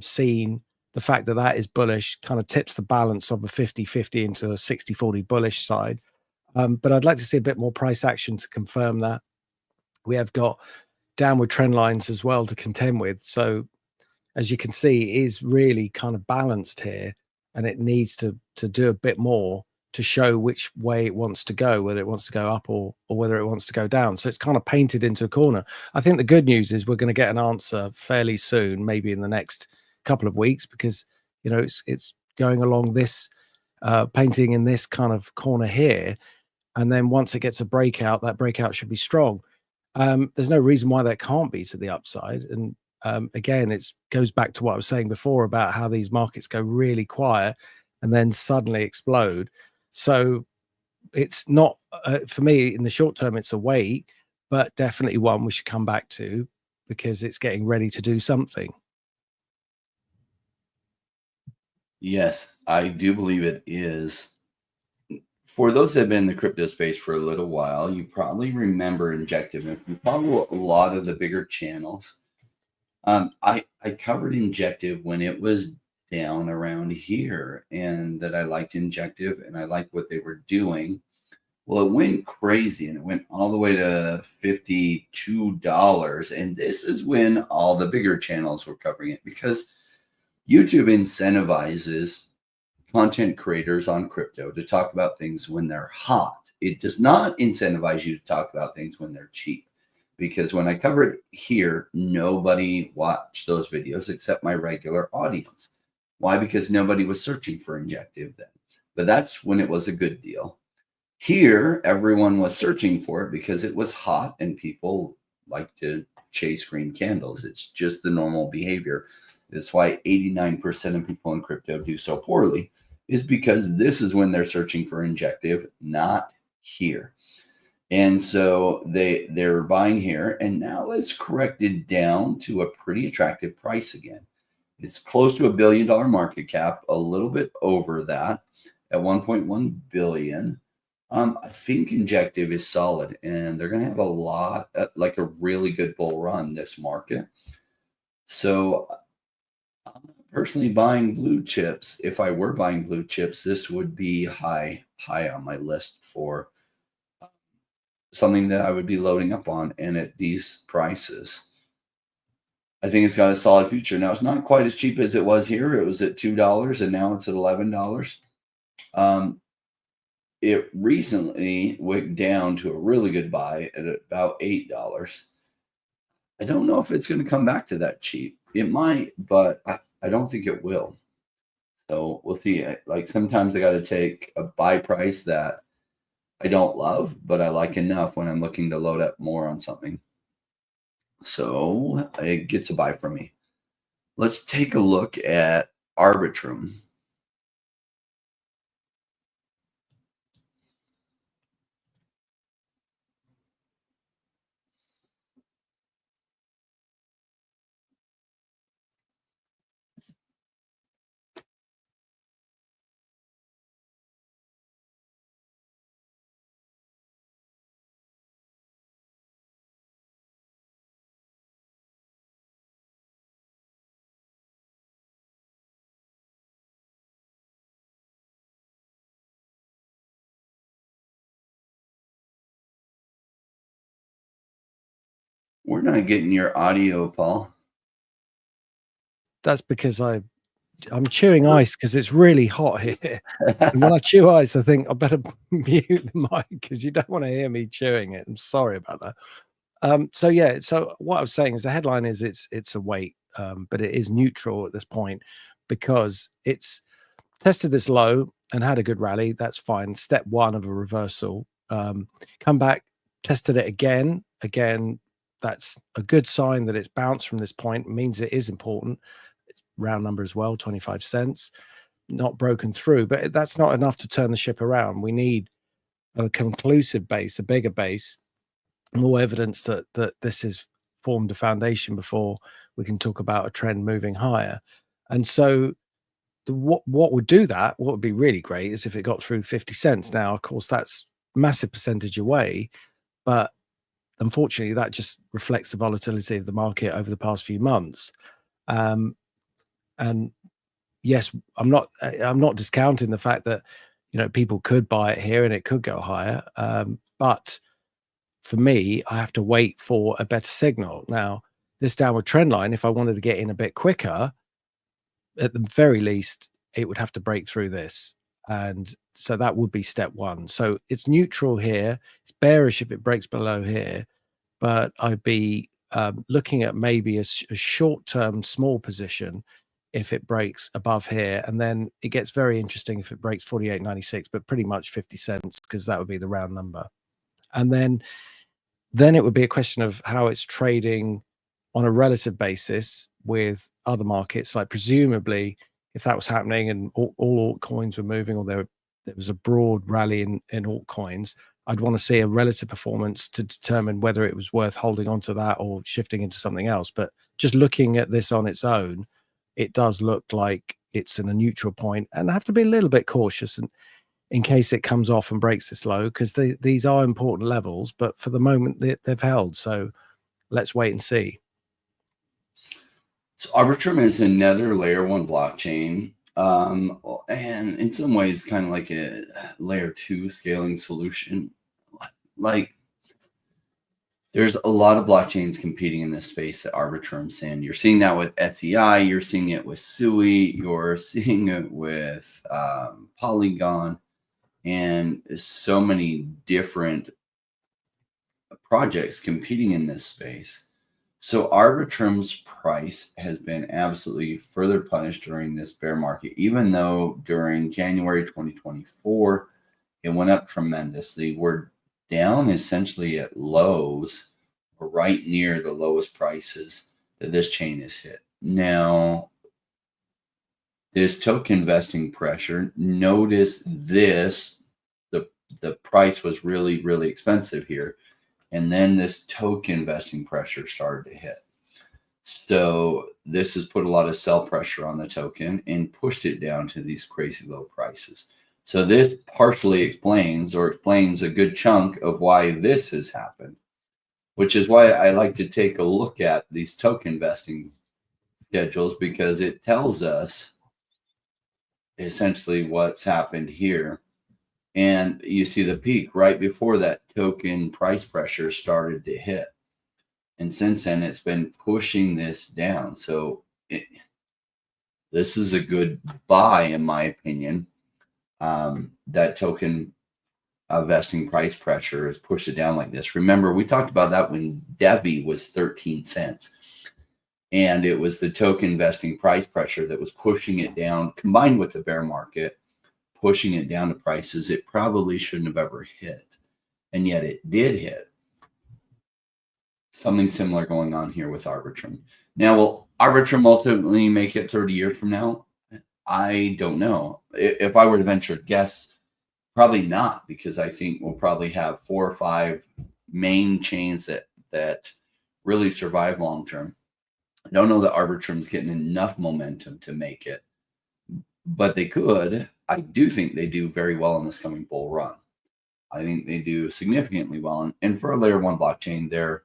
scene, the fact that that is bullish kind of tips the balance of a 50-50 into a 60-40 bullish side. But I'd like to see a bit more price action to confirm that. We have got downward trend lines as well to contend with. So as you can see, it is really kind of balanced here, and it needs to do a bit more to show which way it wants to go, whether it wants to go up or whether it wants to go down. So it's kind of painted into a corner. I think the good news is we're going to get an answer fairly soon, maybe in the next couple of weeks, because it's going along this painting in this kind of corner here, and then once it gets a breakout, that breakout should be strong. There's no reason why that can't be to the upside. And again, it goes back to what I was saying before about how these markets go really quiet and then suddenly explode. So it's not, for me, in the short term, it's a wait. but definitely one we should come back to because it's getting ready to do something. Yes, I do believe it is. For those that have been in the crypto space for a little while, you probably remember Injective. If you follow a lot of the bigger channels, I covered Injective when it was down around here, and that I liked Injective and I liked what they were doing. Well, it went crazy and it went all the way to $52. And this is when all the bigger channels were covering it, because YouTube incentivizes content creators on crypto to talk about things when they're hot. It does not incentivize you to talk about things when they're cheap. Because when I covered it here, nobody watched those videos except my regular audience. Why? Because nobody was searching for Injective then. But that's when it was a good deal. Here, everyone was searching for it because it was hot and people like to chase green candles. It's just the normal behavior. That's why 89% of people in crypto do so poorly, is because this is when they're searching for Injective, not here. And so they're buying here, and now it's corrected down to a pretty attractive price again. It's close to $1 billion market cap, a little bit over that at 1.1 billion. I think Injective is solid, and they're going to have a lot, like a really good bull run this market. So I'm personally buying blue chips. If I were buying blue chips, this would be high on my list for something that I would be loading up on, and at these prices. I think it's got a solid future. Now, it's not quite as cheap as it was here. It was at $2, and now it's at $11. It recently went down to a really good buy at about $8. I don't know if it's going to come back to that cheap. It might, but I don't think it will. So we'll see. Like sometimes I got to take a buy price that I don't love, but I like enough when I'm looking to load up more on something. So it gets a buy from me. Let's take a look at Arbitrum. We're not getting your audio, Paul. That's because I'm chewing ice because it's really hot here. And when I chew ice, I think I better mute the mic because you don't want to hear me chewing it. I'm sorry about that. So yeah, so what I was saying is the headline is it's a wait, but it is neutral at this point because it's tested this low and had a good rally. That's fine. Step one of a reversal. Come back, tested it again. Again, that's a good sign that it's bounced from this point. It means it is important. It's round number as well, 25 cents. Not broken through, but that's not enough to turn the ship around. We need a conclusive base, a bigger base, more evidence that this has formed a foundation before we can talk about a trend moving higher. And so what would do that, what would be really great is if it got through 50 cents. Now, of course, that's massive percentage away, but unfortunately, that just reflects the volatility of the market over the past few months. And yes, I'm not discounting the fact that people could buy it here and it could go higher. But for me, I have to wait for a better signal. Now, this downward trend line, if I wanted to get in a bit quicker, at the very least, it would have to break through this. And so that would be step one. So it's neutral here. It's bearish if it breaks below here, but I'd be looking at maybe a short-term small position if it breaks above here. And then it gets very interesting if it breaks 48.96, but pretty much 50 cents because that would be the round number. And then it would be a question of how it's trading on a relative basis with other markets. Like presumably, if that was happening and all altcoins were moving, or there was a broad rally in altcoins, I'd want to see a relative performance to determine whether it was worth holding on to that or shifting into something else. But just looking at this on its own, it does look like it's in a neutral point, and I have to be a little bit cautious in case it comes off and breaks this low, because these are important levels, but for the moment they've held. So let's wait and see. So Arbitrum is another layer 1 blockchain, and in some ways kind of like a layer 2 scaling solution. Like, there's a lot of blockchains competing in this space that Arbitrum's in. You're seeing that with SEI, you're seeing it with SUI, you're seeing it with Polygon, and so many different projects competing in this space. So Arbitrum's price has been absolutely further punished during this bear market, even though during January 2024, it went up tremendously. We're down essentially at lows, or right near the lowest prices that this chain has hit. Now, this token vesting pressure, notice this, the price was really, really expensive here. And then this token vesting pressure started to hit. So this has put a lot of sell pressure on the token and pushed it down to these crazy low prices. So this partially explains a good chunk of why this has happened, which is why I like to take a look at these token vesting schedules, because it tells us essentially what's happened here. And you see the peak right before that token price pressure started to hit. And since then, it's been pushing this down. So this is a good buy, in my opinion. That token vesting price pressure has pushed it down like this. Remember, we talked about that when DEVVE was 13 cents. And it was the token vesting price pressure that was pushing it down, combined with the bear market, pushing it down to prices it probably shouldn't have ever hit. And yet it did hit. Something similar going on here with Arbitrum. Now, will Arbitrum ultimately make it 30 years from now? I don't know. If I were to venture a guess, probably not, because I think we'll probably have 4 or 5 main chains that really survive long term. I don't know that Arbitrum's getting enough momentum to make it, but they could. I do think they do very well in this coming bull run. I think they do significantly well. And for a layer 1 blockchain, their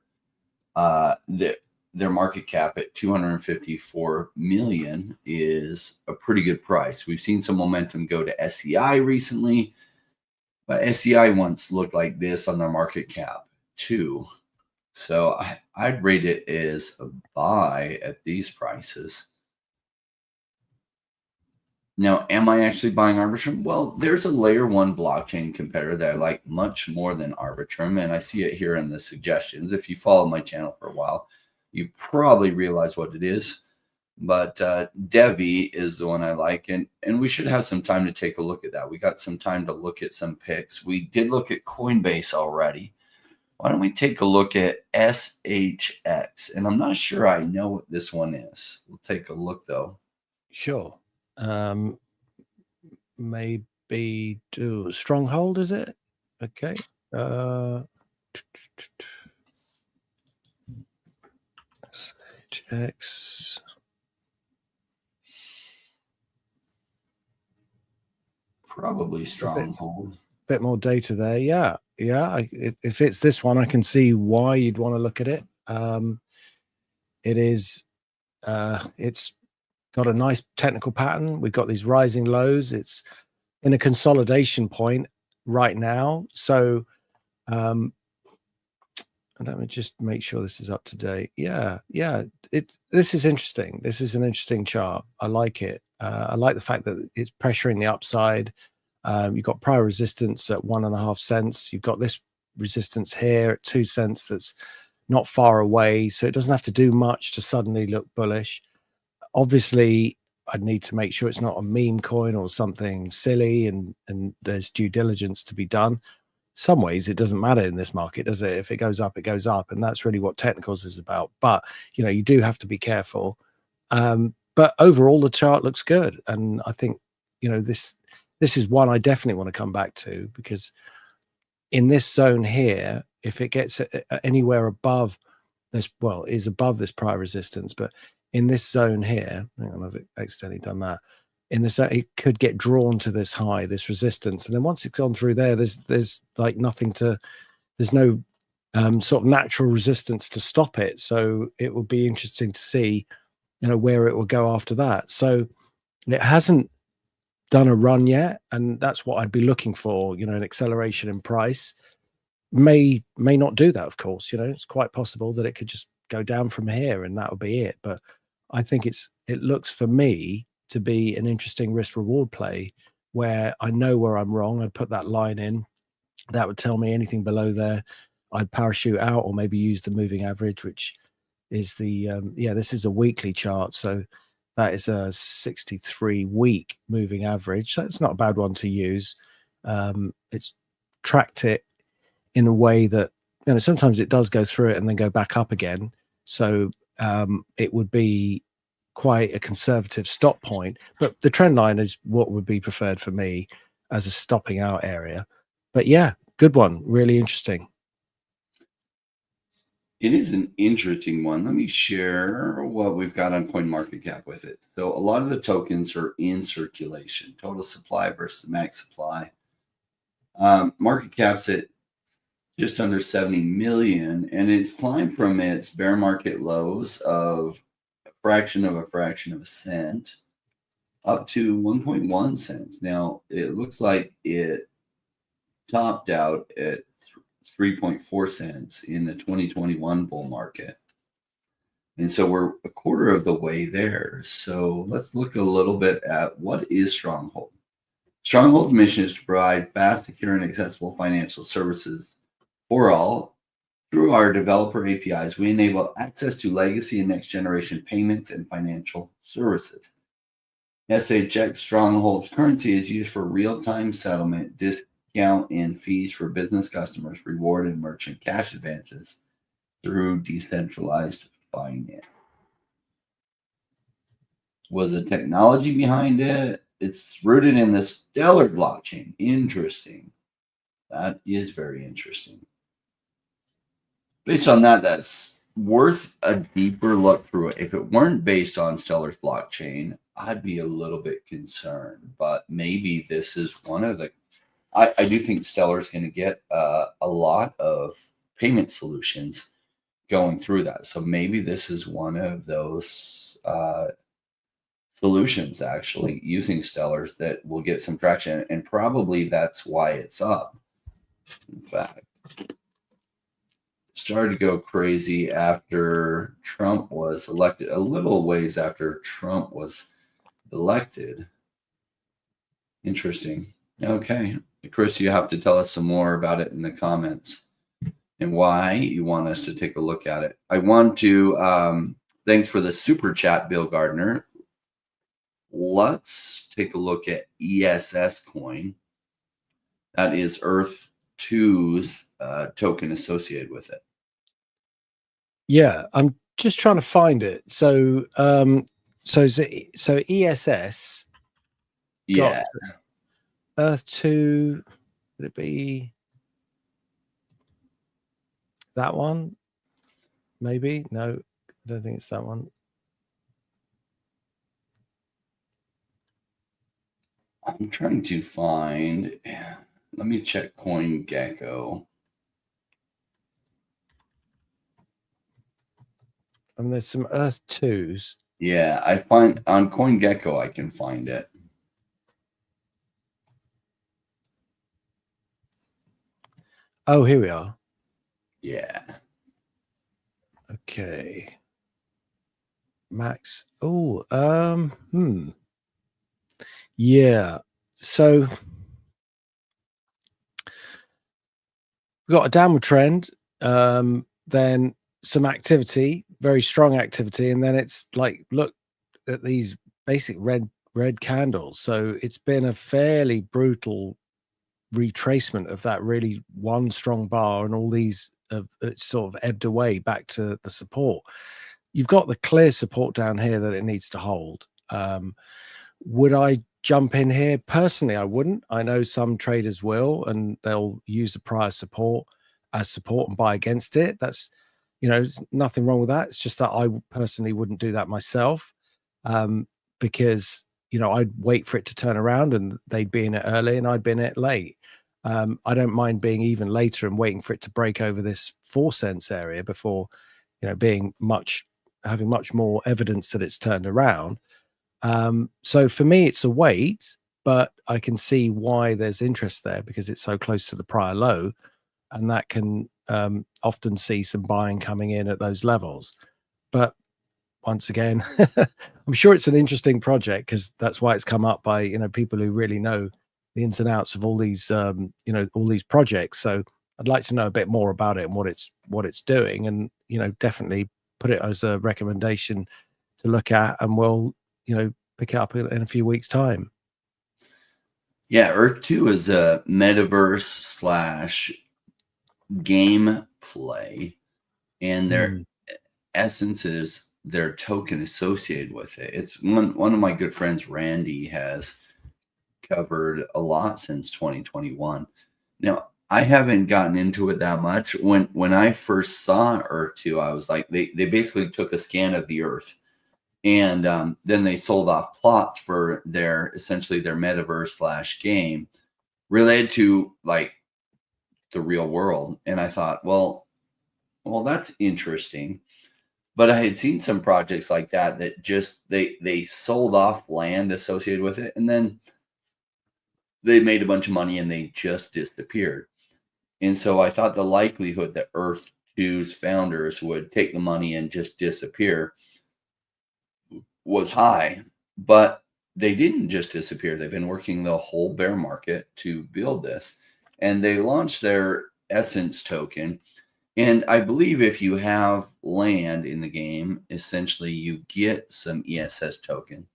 market cap at 254 million is a pretty good price. We've seen some momentum go to SEI recently, but SEI once looked like this on their market cap too. So I'd rate it as a buy at these prices. Now, am I actually buying Arbitrum? Well, there's a layer 1 blockchain competitor that I like much more than Arbitrum, and I see it here in the suggestions. If you follow my channel for a while, you probably realize what it is. But DEVVE is the one I like, and we should have some time to take a look at that. We got some time to look at some picks. We did look at Coinbase already. Why don't we take a look at SHX? And I'm not sure I know what this one is. We'll take a look, though. Sure. Maybe do Stronghold, is it? Okay. SHX. Probably Stronghold. Bit more data there. Yeah. If it's this one, I can see why you'd want to look at it. It is. It's got a nice technical pattern. We've got these rising lows. It's in a consolidation point right now. So let me just make sure this is up to date. Yeah. This is interesting. This is an interesting chart. I like it. I like the fact that it's pressuring the upside. You've got prior resistance at 1.5 cents. You've got this resistance here at 2 cents. That's not far away. So it doesn't have to do much to suddenly look bullish. Obviously, I'd need to make sure it's not a meme coin or something silly, and there's due diligence to be done. Some ways it doesn't matter in this market, does it? If it goes up, it goes up, and that's really what technicals is about. But you do have to be careful. But overall, the chart looks good, and I think this is one I definitely want to come back to, because in this zone here, if it gets anywhere above this, well, is above this prior resistance, but in this zone here, hang on, I've accidentally done that. In this, it could get drawn to this high, this resistance, and then once it's gone through there, there's like nothing to, there's no sort of natural resistance to stop it. So it will be interesting to see, where it will go after that. So it hasn't done a run yet, and that's what I'd be looking for. An acceleration in price may not do that. Of course, it's quite possible that it could just go down from here, and that would be it. But I think it looks for me to be an interesting risk reward play where I know where I'm wrong. I'd put that line in. That would tell me anything below there, I'd parachute out, or maybe use the moving average, which is the this is a weekly chart, so that is a 63-week moving average. So it's not a bad one to use. It's tracked it in a way that sometimes it does go through it and then go back up again. So it would be quite a conservative stop point, but the trend line is what would be preferred for me as a stopping out area. But yeah, good one, really interesting. It is an interesting one. Let me share what we've got on CoinMarketCap with it. So a lot of the tokens are in circulation, total supply versus max supply. Market cap's at just under 70 million, and it's climbed from its bear market lows of a fraction of a cent up to 1.1 cents. Now, it looks like it topped out at 3.4 cents in the 2021 bull market. And so we're a quarter of the way there. So let's look a little bit at what is Stronghold. Stronghold's mission is to provide fast, secure, and accessible financial services for all. Through our developer APIs, we enable access to legacy and next generation payments and financial services. SHX Stronghold's currency is used for real-time settlement, discount and fees for business customers, reward and merchant cash advances through decentralized finance. Was the technology behind it? It's rooted in the Stellar blockchain. Interesting. That is very interesting. Based on that, that's worth a deeper look through it. If it weren't based on Stellar's blockchain, I'd be a little bit concerned. But maybe this is one of the I do think Stellar is going to get a lot of payment solutions going through that. So maybe this is one of those solutions actually using Stellar's that will get some traction. And probably that's why it's up. In fact, it started to go crazy after Trump was elected, a little ways after Trump was elected. Interesting. Okay. Chris, you have to tell us some more about it in the comments and why you want us to take a look at it. I want to, thanks for the super chat, Bill Gardner. Let's take a look at ESS coin. That is Earth 2's token associated with it. Yeah, I'm just trying to find it. So, so ESS. Yeah. Earth 2, would it be that one? Maybe? No, I don't think it's that one. I'm trying to find, let me check CoinGecko. I mean, there's some Earth 2s. Yeah, I find on CoinGecko, I can find it. Oh, here we are. Yeah. Okay. Max. Oh, yeah. So we've got a downward trend, then some activity, very strong activity, and then it's like, look at these basic red candles. So it's been a fairly brutal retracement of that really one strong bar, and all these it's sort of ebbed away back to the support. You've got the clear support down here that it needs to hold. Would I jump in here? Personally, I wouldn't. I know some traders will, and they'll use the prior support as support and buy against it. That's, there's nothing wrong with that. It's just that I personally wouldn't do that myself, because, I'd wait for it to turn around and they'd be in it early and I'd be in it late. I don't mind being even later and waiting for it to break over this 4 cents area before, having much more evidence that it's turned around. So for me, it's a wait, but I can see why there's interest there because it's so close to the prior low, and that can often see some buying coming in at those levels. But once again, I'm sure it's an interesting project because that's why it's come up by people who really know the ins and outs of all these all these projects. So I'd like to know a bit more about it and what it's doing, and definitely put it as a recommendation to look at, and we'll pick it up in a few weeks' time. Yeah, Earth 2 is a metaverse / game play, and their essence is their token associated with it. It's one of my good friends, Randy, has covered a lot since 2021. Now, I haven't gotten into it that much. When I first saw Earth 2, I was like, they basically took a scan of the Earth, and then they sold off plots for essentially their metaverse / game related to like the real world. And I thought, well, that's interesting. But I had seen some projects like that just they sold off land associated with it, and then they made a bunch of money and they just disappeared. And so I thought the likelihood that Earth 2's founders would take the money and just disappear was high, but they didn't just disappear. They've been working the whole bear market to build this, and they launched their Essence token. And I believe if you have land in the game, essentially you get some ESS token,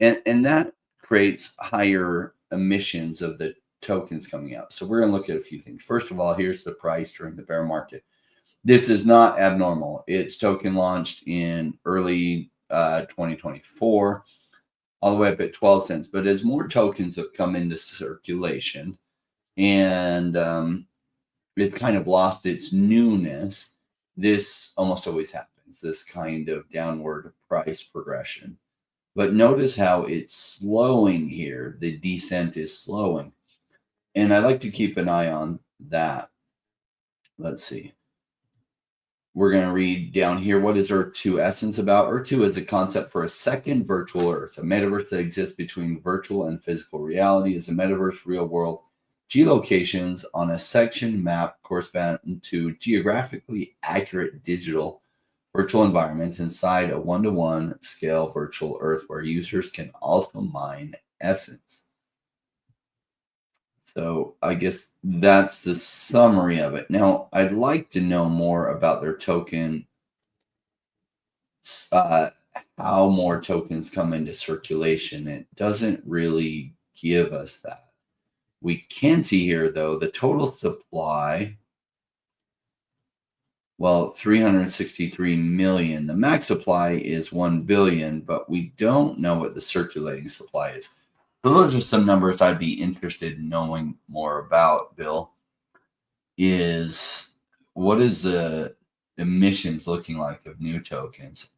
and that creates higher emissions of the tokens coming out. So we're going to look at a few things. First of all, here's the price during the bear market. This is not abnormal. It's token launched in early 2024, all the way up at 12 cents. But as more tokens have come into circulation and it kind of lost its newness, this almost always happens, this kind of downward price progression. But notice how it's slowing here. The descent is slowing. And I like to keep an eye on that. Let's see. We're going to read down here. What is Earth 2 Essence about? Earth 2 is a concept for a second virtual Earth, a metaverse that exists between virtual and physical reality. Is a metaverse real world geolocations on a section map correspond to geographically accurate digital virtual environments inside a one-to-one scale virtual Earth where users can also mine essence. So I guess that's the summary of it. Now, I'd like to know more about their token, how more tokens come into circulation. It doesn't really give us that. We can see here, though, the total supply, well, 363 million. The max supply is 1 billion, but we don't know what the circulating supply is. So those are some numbers I'd be interested in knowing more about, Bill. Is what is the emissions looking like of new tokens?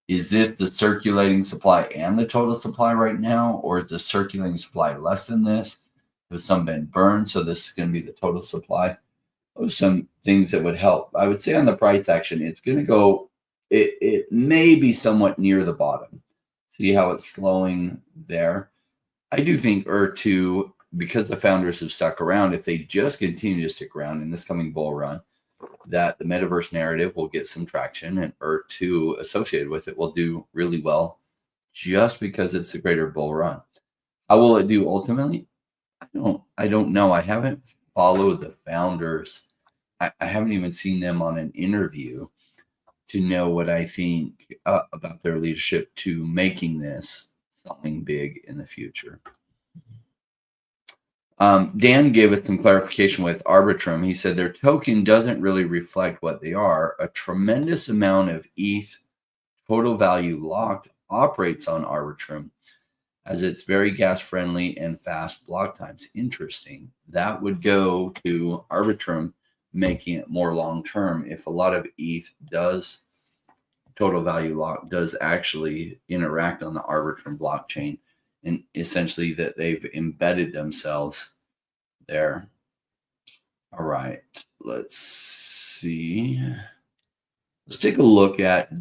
Is this the circulating supply and the total supply right now, or is the circulating supply less than this? Has some been burned, so this is going to be the total supply? Those are some things that would help. I would say on the price action, it's going to go, it may be somewhat near the bottom. See how it's slowing there? I do think Earth 2, because the founders have stuck around, if they just continue to stick around in this coming bull run, that the metaverse narrative will get some traction, and Earth 2 associated with it will do really well just because it's a greater bull run. How will it do ultimately? I don't know. I haven't followed the founders. I haven't even seen them on an interview to know what I think about their leadership to making this something big in the future. Dan gave us some clarification with Arbitrum. He said their token doesn't really reflect what they are. A tremendous amount of ETH total value locked operates on Arbitrum. as it's very gas friendly and fast block times. Interesting. That would go to Arbitrum, making it more long term. If a lot of ETH does, total value lock does actually interact on the Arbitrum blockchain, and essentially that they've embedded themselves there. All right, let's see. Let's take a look at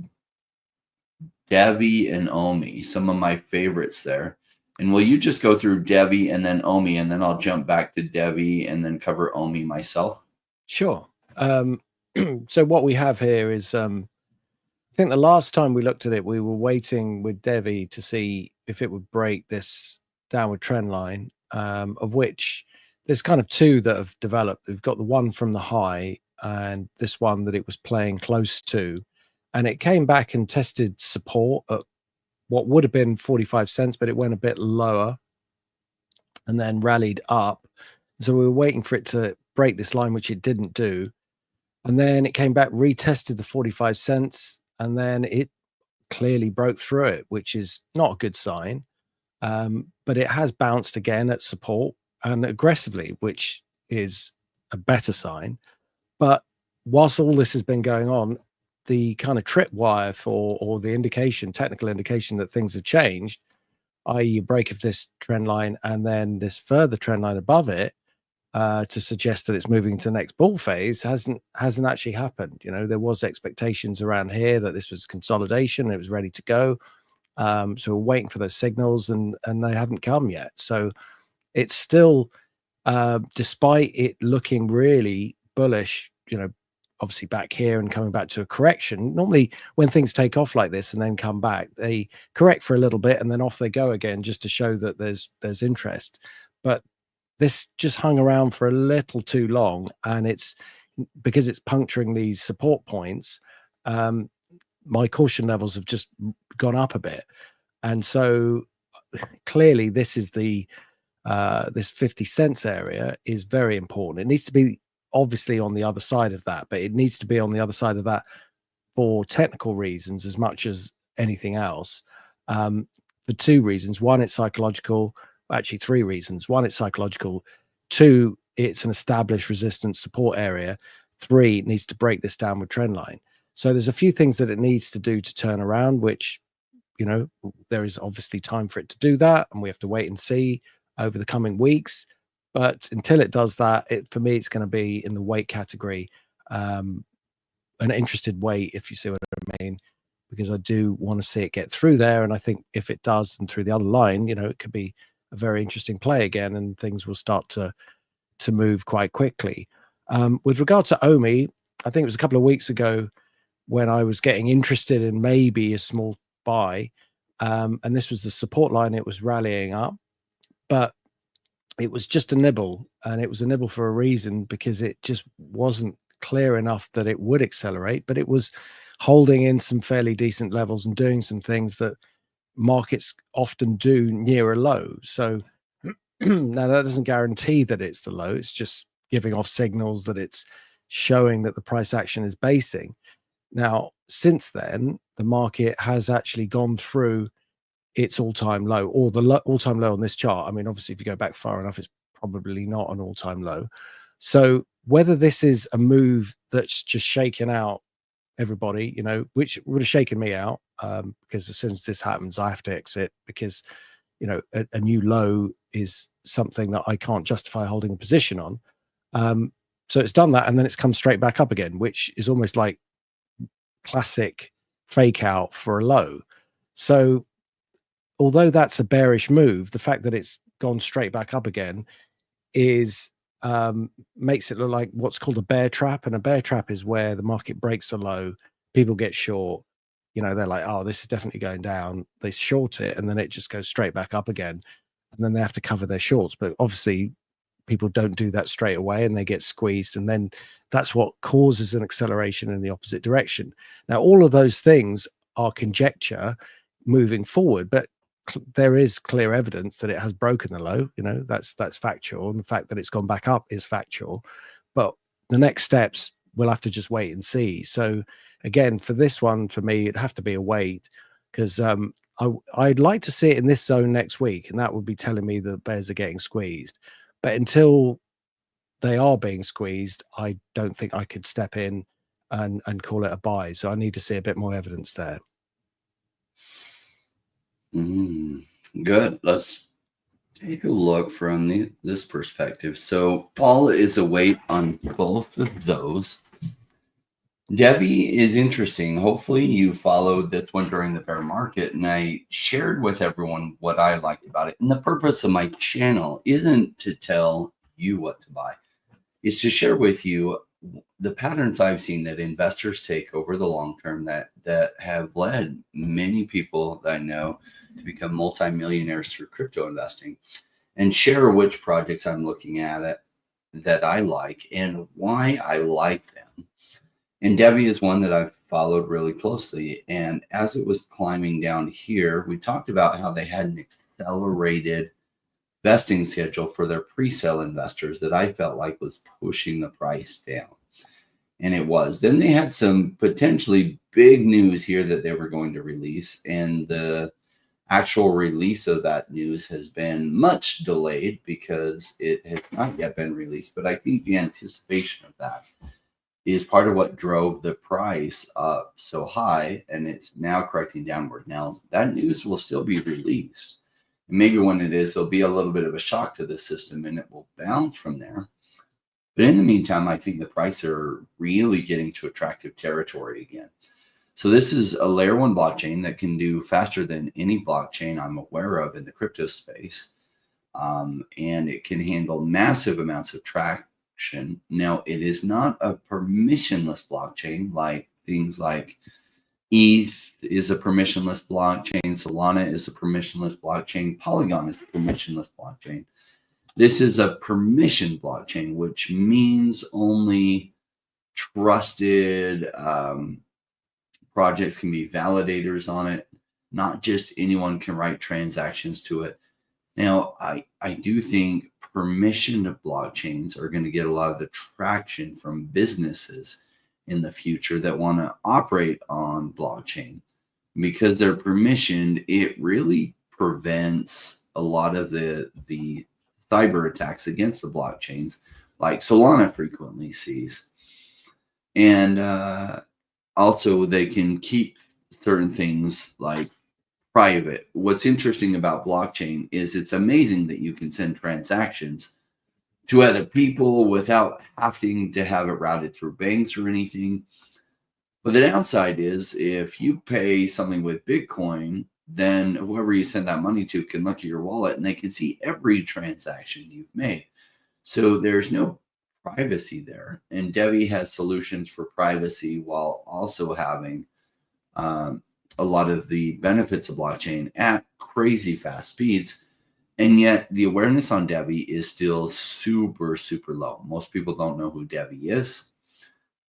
DEVVE and OMI, some of my favorites there. And will you just go through DEVVE and then OMI, and then I'll jump back to DEVVE and then cover OMI myself? Sure. So what we have here is, I think the last time we looked at it, we were waiting with DEVVE to see if it would break this downward trend line, of which there's kind of two that have developed. We've got the one from the high and this one that it was playing close to. And it came back and tested support at what would have been 45 cents, but it went a bit lower and then rallied up. So we were waiting for it to break this line, which it didn't do. And then it came back, retested the 45 cents, and then it clearly broke through it, which is not a good sign. But it has bounced again at support and aggressively, which is a better sign. But whilst all this has been going on, the kind of tripwire for, or the indication, technical indication that things have changed, i.e. a break of this trend line and then this further trend line above it, to suggest that it's moving to the next bull phase, hasn't actually happened. You know, there was expectations around here that this was consolidation, it was ready to go. So we're waiting for those signals, and they haven't come yet. So it's still, despite it looking really bullish, you know, obviously back here and coming back to a correction. Normally when things take off like this and then come back, they correct for a little bit and then off they go again, just to show that there's interest. But this just hung around for a little too long, and it's because it's puncturing these support points. My caution levels have just gone up a bit, and so clearly this is the this 50 cents area is very important. It needs to be obviously on the other side of that, but it needs to be on the other side of that for technical reasons as much as anything else. For two reasons: one, it's psychological. Actually, three reasons. One, it's psychological. Two, it's an established resistance support area. Three, it needs to break this downward trend line. So there's a few things that it needs to do to turn around, which, you know, there is obviously time for it to do that, and we have to wait and see over the coming weeks. But until it does that, for me, it's going to be in the wait category, an interested wait, if you see what I mean, because I do want to see it get through there. And I think if it does, and through the other line, you know, it could be a very interesting play again, and things will start to move quite quickly. With regard to OMI, I think it was a couple of weeks ago when I was getting interested in maybe a small buy, and this was the support line. It was rallying up, but it was just a nibble, and it was a nibble for a reason, because it just wasn't clear enough that it would accelerate, but it was holding in some fairly decent levels and doing some things that markets often do near a low. So now that doesn't guarantee that it's the low, it's just giving off signals that it's showing that the price action is basing. Now, since then, the market has actually gone through its all-time low, or the all-time low on this chart. I mean, obviously, if you go back far enough, it's probably not an all-time low. So whether this is a move that's just shaken out everybody, you know, which would have shaken me out, because as soon as this happens, I have to exit, because, you know, a new low is something that I can't justify holding a position on. So it's done that, and then it's come straight back up again, which is almost like classic fake out for a low. So although that's a bearish move, the fact that it's gone straight back up again is makes it look like what's called a bear trap. And a bear trap is where the market breaks a low, people get short, you know, they're like, oh, this is definitely going down, they short it, and then it just goes straight back up again, and then they have to cover their shorts. But obviously people don't do that straight away, and they get squeezed, and then that's what causes an acceleration in the opposite direction. Now, all of those things are conjecture moving forward, but there is clear evidence that it has broken the low. You know, that's factual, and the fact that it's gone back up is factual. But the next steps, we'll have to just wait and see. So again, for this one, for me, it'd have to be a wait, because I'd like to see it in this zone next week, and that would be telling me that bears are getting squeezed. But until they are being squeezed, I don't think I could step in and call it a buy. So I need to see a bit more evidence there. Good. Let's take a look from this perspective. So Paul is a weight on both of those. DEVVE is interesting. Hopefully you followed this one during the bear market, and I shared with everyone what I liked about it. And the purpose of my channel isn't to tell you what to buy. It's to share with you the patterns I've seen that investors take over the long term that have led many people that I know to become multimillionaires through crypto investing, and share which projects I'm looking at that I like and why I like them. And DEVVE is one that I've followed really closely. And as it was climbing down here, we talked about how they had an accelerated vesting schedule for their pre-sale investors that I felt like was pushing the price down. And it was. Then they had some potentially big news here that they were going to release. And the actual release of that news has been much delayed because it has not yet been released. But I think the anticipation of that is part of what drove the price up so high, and it's now correcting downward. Now, that news will still be released. And maybe when it is, there'll be a little bit of a shock to the system, and it will bounce from there. But in the meantime, I think the prices are really getting to attractive territory again. So this is a layer 1 blockchain that can do faster than any blockchain I'm aware of in the crypto space. And it can handle massive amounts of traction. Now, it is not a permissionless blockchain like things like ETH is a permissionless blockchain, Solana is a permissionless blockchain, Polygon is a permissionless blockchain. This is a permission blockchain, which means only trusted projects can be validators on it. Not just anyone can write transactions to it. Now, I do think permissioned blockchains are going to get a lot of the traction from businesses in the future that want to operate on blockchain. Because they're permissioned, it really prevents a lot of the cyber attacks against the blockchains, like Solana frequently sees. And also, they can keep certain things like private. What's interesting about blockchain is it's amazing that you can send transactions to other people without having to have it routed through banks or anything. But the downside is if you pay something with Bitcoin, then whoever you send that money to can look at your wallet and they can see every transaction you've made. So there's no privacy there. And DEVVE has solutions for privacy while also having a lot of the benefits of blockchain at crazy fast speeds. And yet the awareness on DEVVE is still super, super low. Most people don't know who DEVVE is.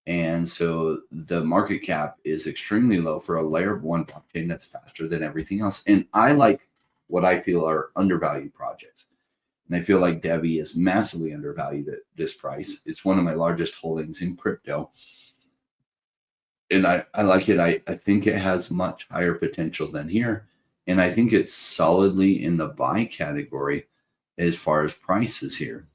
And so the market cap is extremely low for a layer 1 blockchain that's faster than everything else. And I like what I feel are undervalued projects. And I feel like DEVVE is massively undervalued at this price. It's one of my largest holdings in crypto. And I like it. I think it has much higher potential than here. And I think it's solidly in the buy category as far as prices here.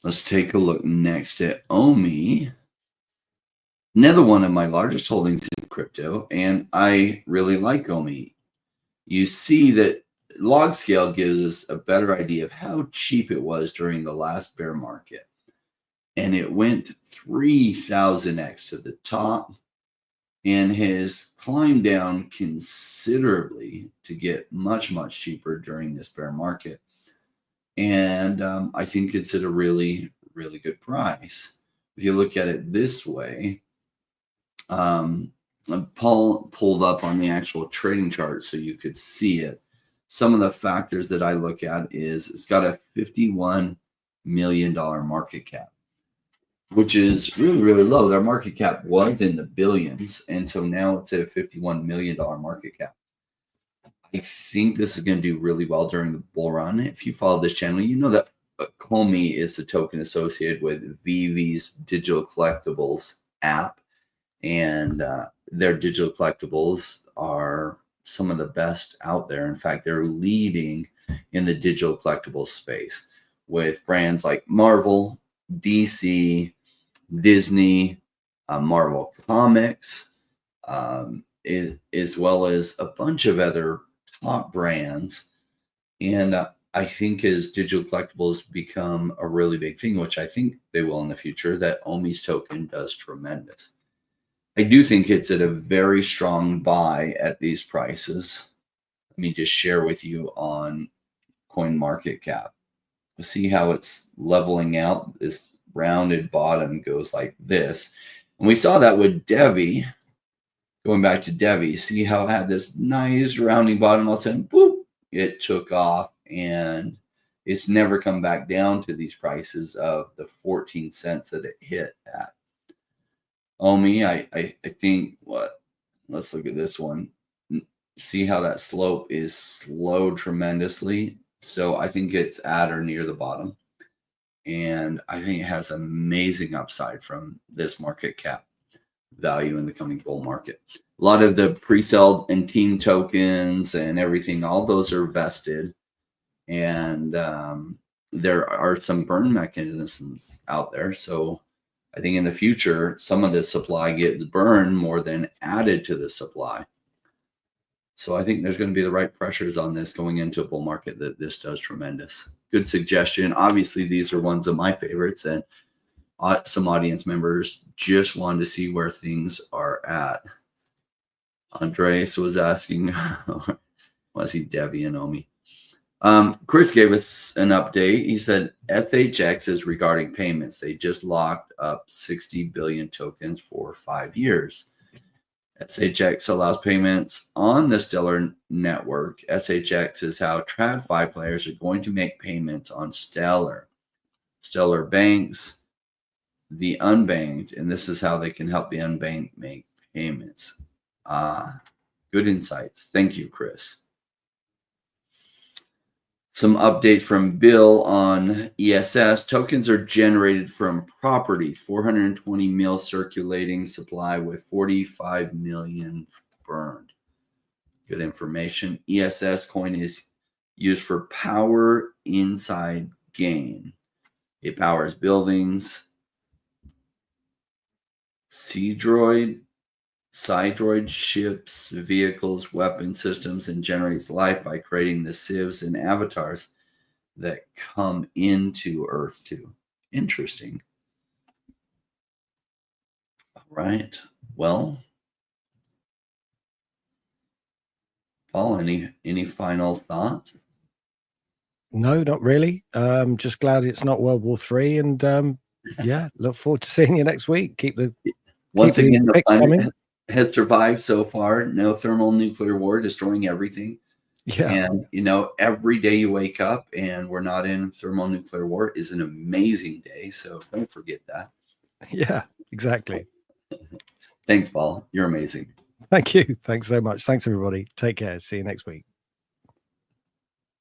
Let's take a look next at OMI. Another one of my largest holdings in crypto. And I really like OMI. You see that log scale gives us a better idea of how cheap it was during the last bear market. And it went 3,000x to the top and has climbed down considerably to get much, much cheaper during this bear market. And I think it's at a really, really good price. If you look at it this way, Paul pulled up on the actual trading chart so you could see it. Some of the factors that I look at is it's got a $51 million market cap, which is really, really low. Their market cap was in the billions, and so now it's at a $51 million market cap. I think this is going to do really well during the bull run. If you follow this channel, you know that Comey is the token associated with VV's digital collectibles app. and their digital collectibles are some of the best out there. In fact, they're leading in the digital collectibles space with brands like Marvel, DC, Disney, Marvel Comics, as well as a bunch of other top brands. And I think as digital collectibles become a really big thing, which I think they will in the future, that Omi's token does tremendous. I do think it's at a very strong buy at these prices. Let me just share with you on CoinMarketCap. See how it's leveling out. This rounded bottom goes like this. And we saw that with DEVVE. Going back to DEVVE, see how it had this nice rounding bottom, all of a sudden, boop, it took off, and it's never come back down to these prices of the 14 cents that it hit at. Omi, I think, let's look at this one. See how that slope is slowed tremendously. So I think it's at or near the bottom. And I think it has amazing upside from this market cap value in the coming bull market. A lot of the pre-sale and team tokens and everything, all those are vested. And there are some burn mechanisms out there. So I think in the future, some of the supply gets burned more than added to the supply. So I think there's going to be the right pressures on this going into a bull market that this does tremendous. Good suggestion. Obviously, these are ones of my favorites, and some audience members just wanted to see where things are at. Andres was asking, was he DEVVE and Omi? Chris gave us an update. He said SHX is regarding payments. They just locked up 60 billion tokens for 5 years. SHX allows payments on the Stellar network. SHX is how TradFi players are going to make payments on Stellar. Stellar banks the unbanked, and this is how they can help the unbanked make payments. Good insights. Thank you, Chris. Some update from Bill on ESS. Tokens are generated from properties, 420 mil circulating supply with 45 million burned. Good information. ESS coin is used for power inside game. It powers buildings, Seedroid, Sidroid ships, vehicles, weapon systems, and generates life by creating the civs and avatars that come into Earth 2. Interesting. All right. Well, Paul, any final thoughts? No, not really. Just glad it's not World War III, and yeah, look forward to seeing you next week. Keep the planet has survived so far. No thermonuclear war destroying everything. Yeah. And every day you wake up and we're not in thermonuclear war is an amazing day. So don't forget that. Yeah, exactly. Thanks, Paul. You're amazing. Thank you. Thanks so much. Thanks, everybody. Take care. See you next week.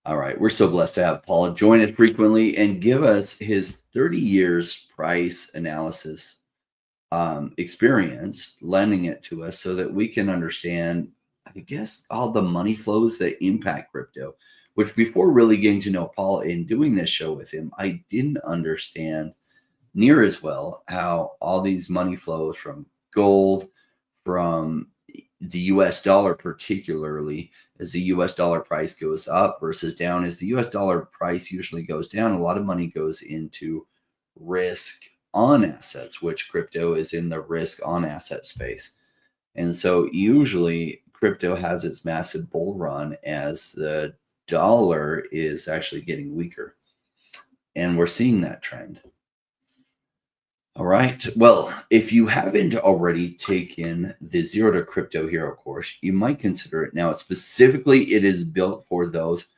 All right. We're so blessed to have Paul join us frequently and give us his 30 years price analysis experience, lending it to us so that we can understand, I guess, all the money flows that impact crypto, which before really getting to know Paul and doing this show with him, I didn't understand near as well how all these money flows from gold, from the US dollar, particularly as the US dollar price goes up versus down. As the US dollar price usually goes down, a lot of money goes into risk on assets, which crypto is in the risk on asset space. And so usually crypto has its massive bull run as the dollar is actually getting weaker. And we're seeing that trend. All right. Well, if you haven't already taken the Zero to Crypto Hero course, you might consider it. Now, it is built for those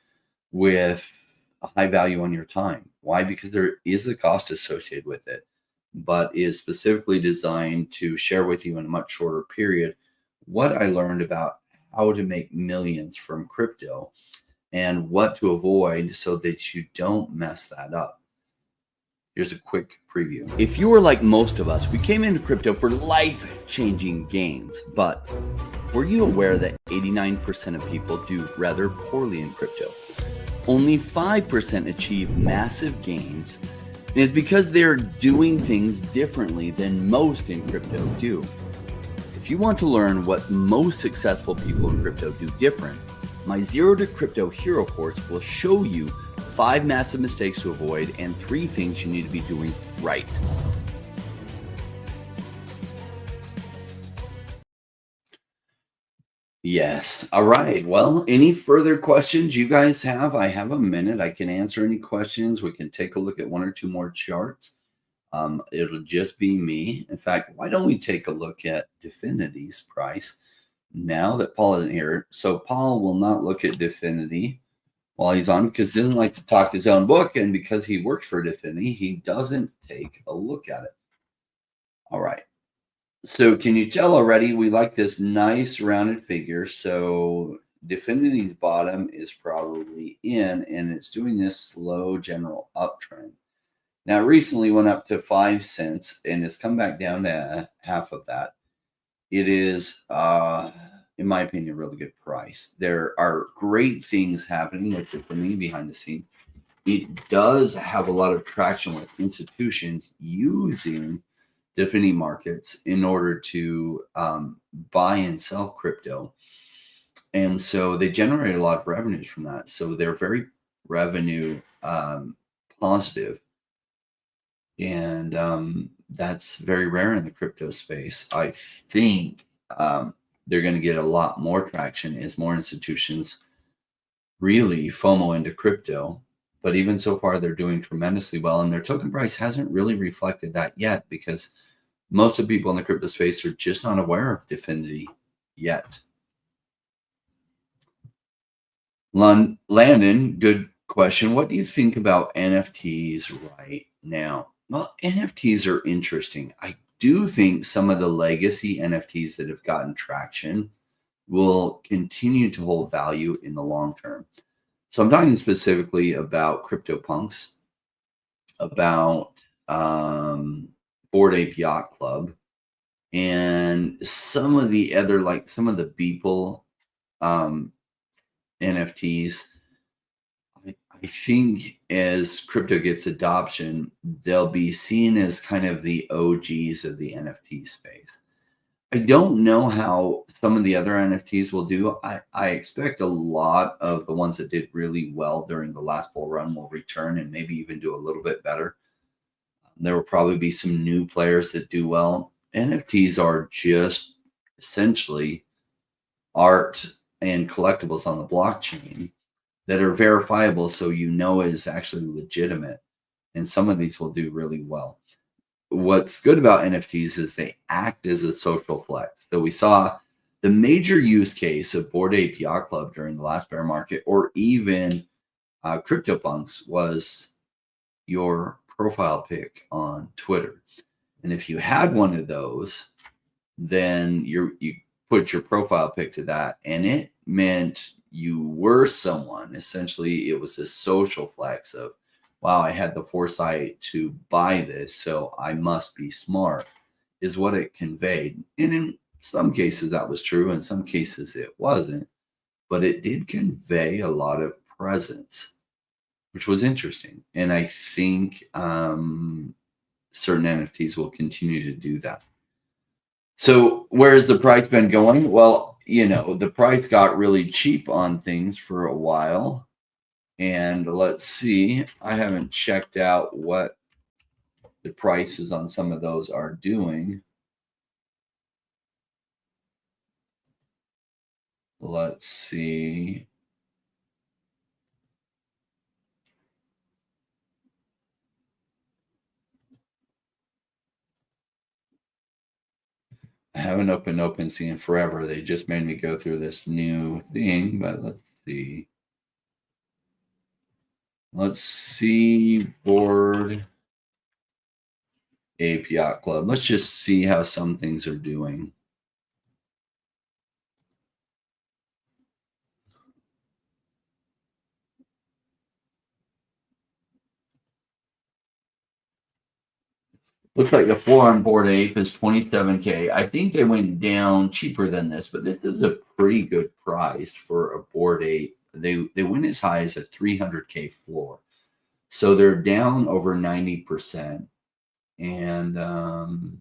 with a high value on your time. Why? Because there is a cost associated with it, but is specifically designed to share with you in a much shorter period what I learned about how to make millions from crypto and what to avoid so that you don't mess that up. Here's a quick preview. If you were like most of us, we came into crypto for life-changing gains, but were you aware that 89% of people do rather poorly in crypto? Only 5% achieve massive gains, and it's because they're doing things differently than most in crypto do. If you want to learn what most successful people in crypto do different, my Zero to Crypto Hero course will show you 5 massive mistakes to avoid and 3 things you need to be doing right. Yes. All right. Well, any further questions you guys have? I have a minute. I can answer any questions. We can take a look at 1 or 2 more charts. It'll just be me. In fact, why don't we take a look at Definity's price now that Paul isn't here? So Paul will not look at Definity while he's on because he doesn't like to talk his own book, and because he works for Definity, he doesn't take a look at it. All right. So can you tell already we like this nice rounded figure? So Definity's bottom is probably in, and it's doing this slow general uptrend. Now, it recently went up to 5 cents and it's come back down to half of that. It is, in my opinion, a really good price. There are great things happening with Definity behind the scenes. It does have a lot of traction with institutions using Definity markets in order to buy and sell crypto. And so they generate a lot of revenues from that. So they're very revenue positive. And that's very rare in the crypto space. I think they're going to get a lot more traction as more institutions really FOMO into crypto. But even so far, they're doing tremendously well. And their token price hasn't really reflected that yet because most of the people in the crypto space are just not aware of Definity yet. Landon, good question. What do you think about NFTs right now? Well, NFTs are interesting. I do think some of the legacy NFTs that have gotten traction will continue to hold value in the long term. So I'm talking specifically about CryptoPunks, about Bored Ape Yacht Club, and some of the other, like some of the Beeple NFTs. I think as crypto gets adoption, they'll be seen as kind of the OGs of the NFT space. I don't know how some of the other NFTs will do. I expect a lot of the ones that did really well during the last bull run will return and maybe even do a little bit better. There will probably be some new players that do well. NFTs are just essentially art and collectibles on the blockchain that are verifiable, so you know it is actually legitimate. And some of these will do really well. What's good about NFTs is they act as a social flex. So we saw the major use case of Bored Ape Yacht Club during the last bear market, or even CryptoPunks, was your profile pic on Twitter. And if you had one of those, then you put your profile pic to that, and it meant you were someone. Essentially, it was a social flex of, wow, I had the foresight to buy this, so I must be smart, is what it conveyed. And in some cases that was true, in some cases it wasn't, but it did convey a lot of presence, which was interesting. And I think certain NFTs will continue to do that. So where's the price been going? Well, you know, the price got really cheap on things for a while. And let's see, I haven't checked out what the prices on some of those are doing. Let's see. I haven't opened OpenSea in forever. They just made me go through this new thing, but let's see. Let's see, Bored Ape Yacht Club. Let's just see how some things are doing. Looks like the floor on Bored Ape is 27K. I think they went down cheaper than this, but this is a pretty good price for a Bored Ape. They went as high as a 300K floor. So they're down over 90%. And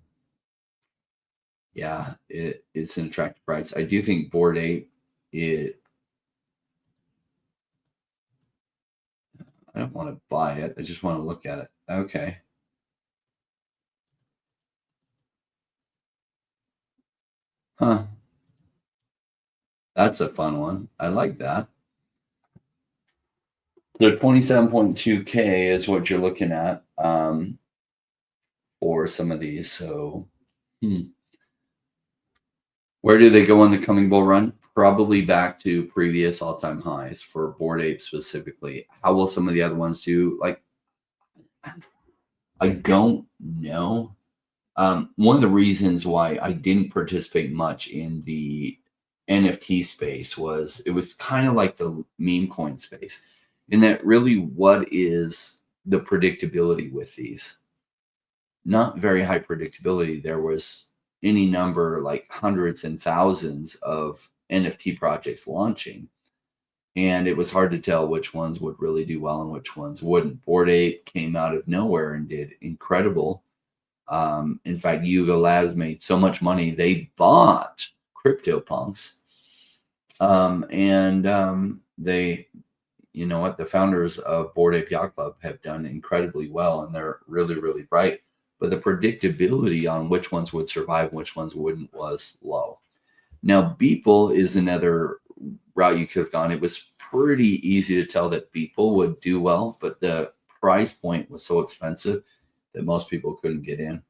yeah, it's an attractive price. I do think Bored Ape, I don't want to buy it. I just want to look at it. Okay. Huh. That's a fun one. I like that. So 27.2K is what you're looking at for some of these. So where do they go in the coming bull run? Probably back to previous all-time highs for Bored Ape specifically. How will some of the other ones do? Like, I don't know. One of the reasons why I didn't participate much in the NFT space was it was kind of like the meme coin space, in that really what is the predictability with these? Not very high predictability. There was any number, like hundreds and thousands of NFT projects launching, and it was hard to tell which ones would really do well and which ones wouldn't. Bored Ape came out of nowhere and did incredible. In fact, Yuga Labs made so much money they bought CryptoPunks, and they, you know what, the founders of Bored Ape Yacht Club have done incredibly well, and they're really, really bright. But the predictability on which ones would survive and which ones wouldn't was low. Now, Beeple is another route you could have gone. It was pretty easy to tell that Beeple would do well, but the price point was so expensive that most people couldn't get in.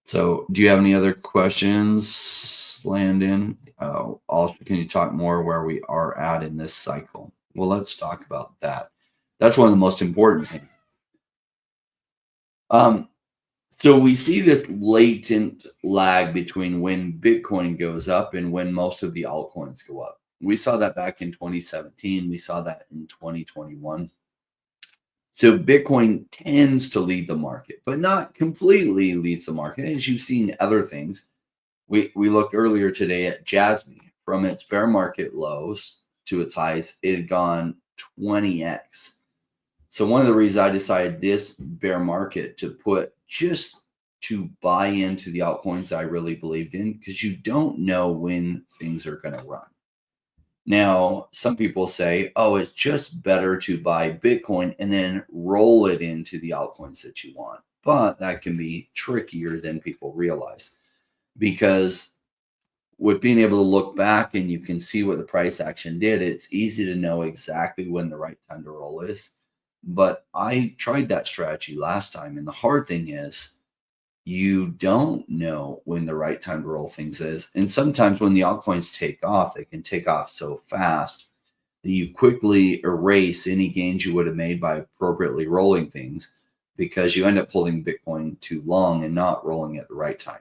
So do you have any other questions, Landon? Also, can you talk more where we are at in this cycle? Well, let's talk about that. That's one of the most important things. So we see this latent lag between when Bitcoin goes up and when most of the altcoins go up. We saw that back in 2017. We saw that in 2021. So Bitcoin tends to lead the market, but not completely leads the market. As you've seen other things, we looked earlier today at Jasmy. From its bear market lows to its highs, it had gone 20x. So one of the reasons I decided this bear market to put just to buy into the altcoins that I really believed in, because you don't know when things are going to run. Now, some people say, oh, it's just better to buy Bitcoin and then roll it into the altcoins that you want. But that can be trickier than people realize, because with being able to look back and you can see what the price action did, it's easy to know exactly when the right time to roll is. But I tried that strategy last time, and the hard thing is you don't know when the right time to roll things is. And sometimes when the altcoins take off, they can take off so fast that you quickly erase any gains you would have made by appropriately rolling things, because you end up holding Bitcoin too long and not rolling at the right time.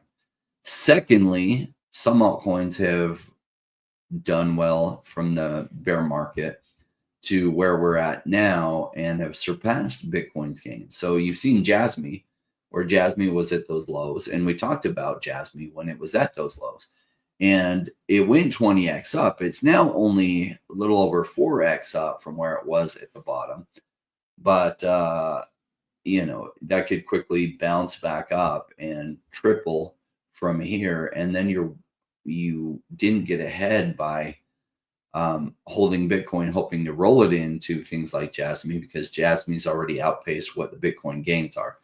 Secondly, some altcoins have done well from the bear market to where we're at now and have surpassed Bitcoin's gains. So you've seen Jasmy, where Jasmy was at those lows, and we talked about Jasmy when it was at those lows, and it went 20x up. It's now only a little over 4x up from where it was at the bottom, but you know, that could quickly bounce back up and triple from here, and then you didn't get ahead by holding Bitcoin, hoping to roll it into things like Jasmy, because Jasmy's already outpaced what the Bitcoin gains are.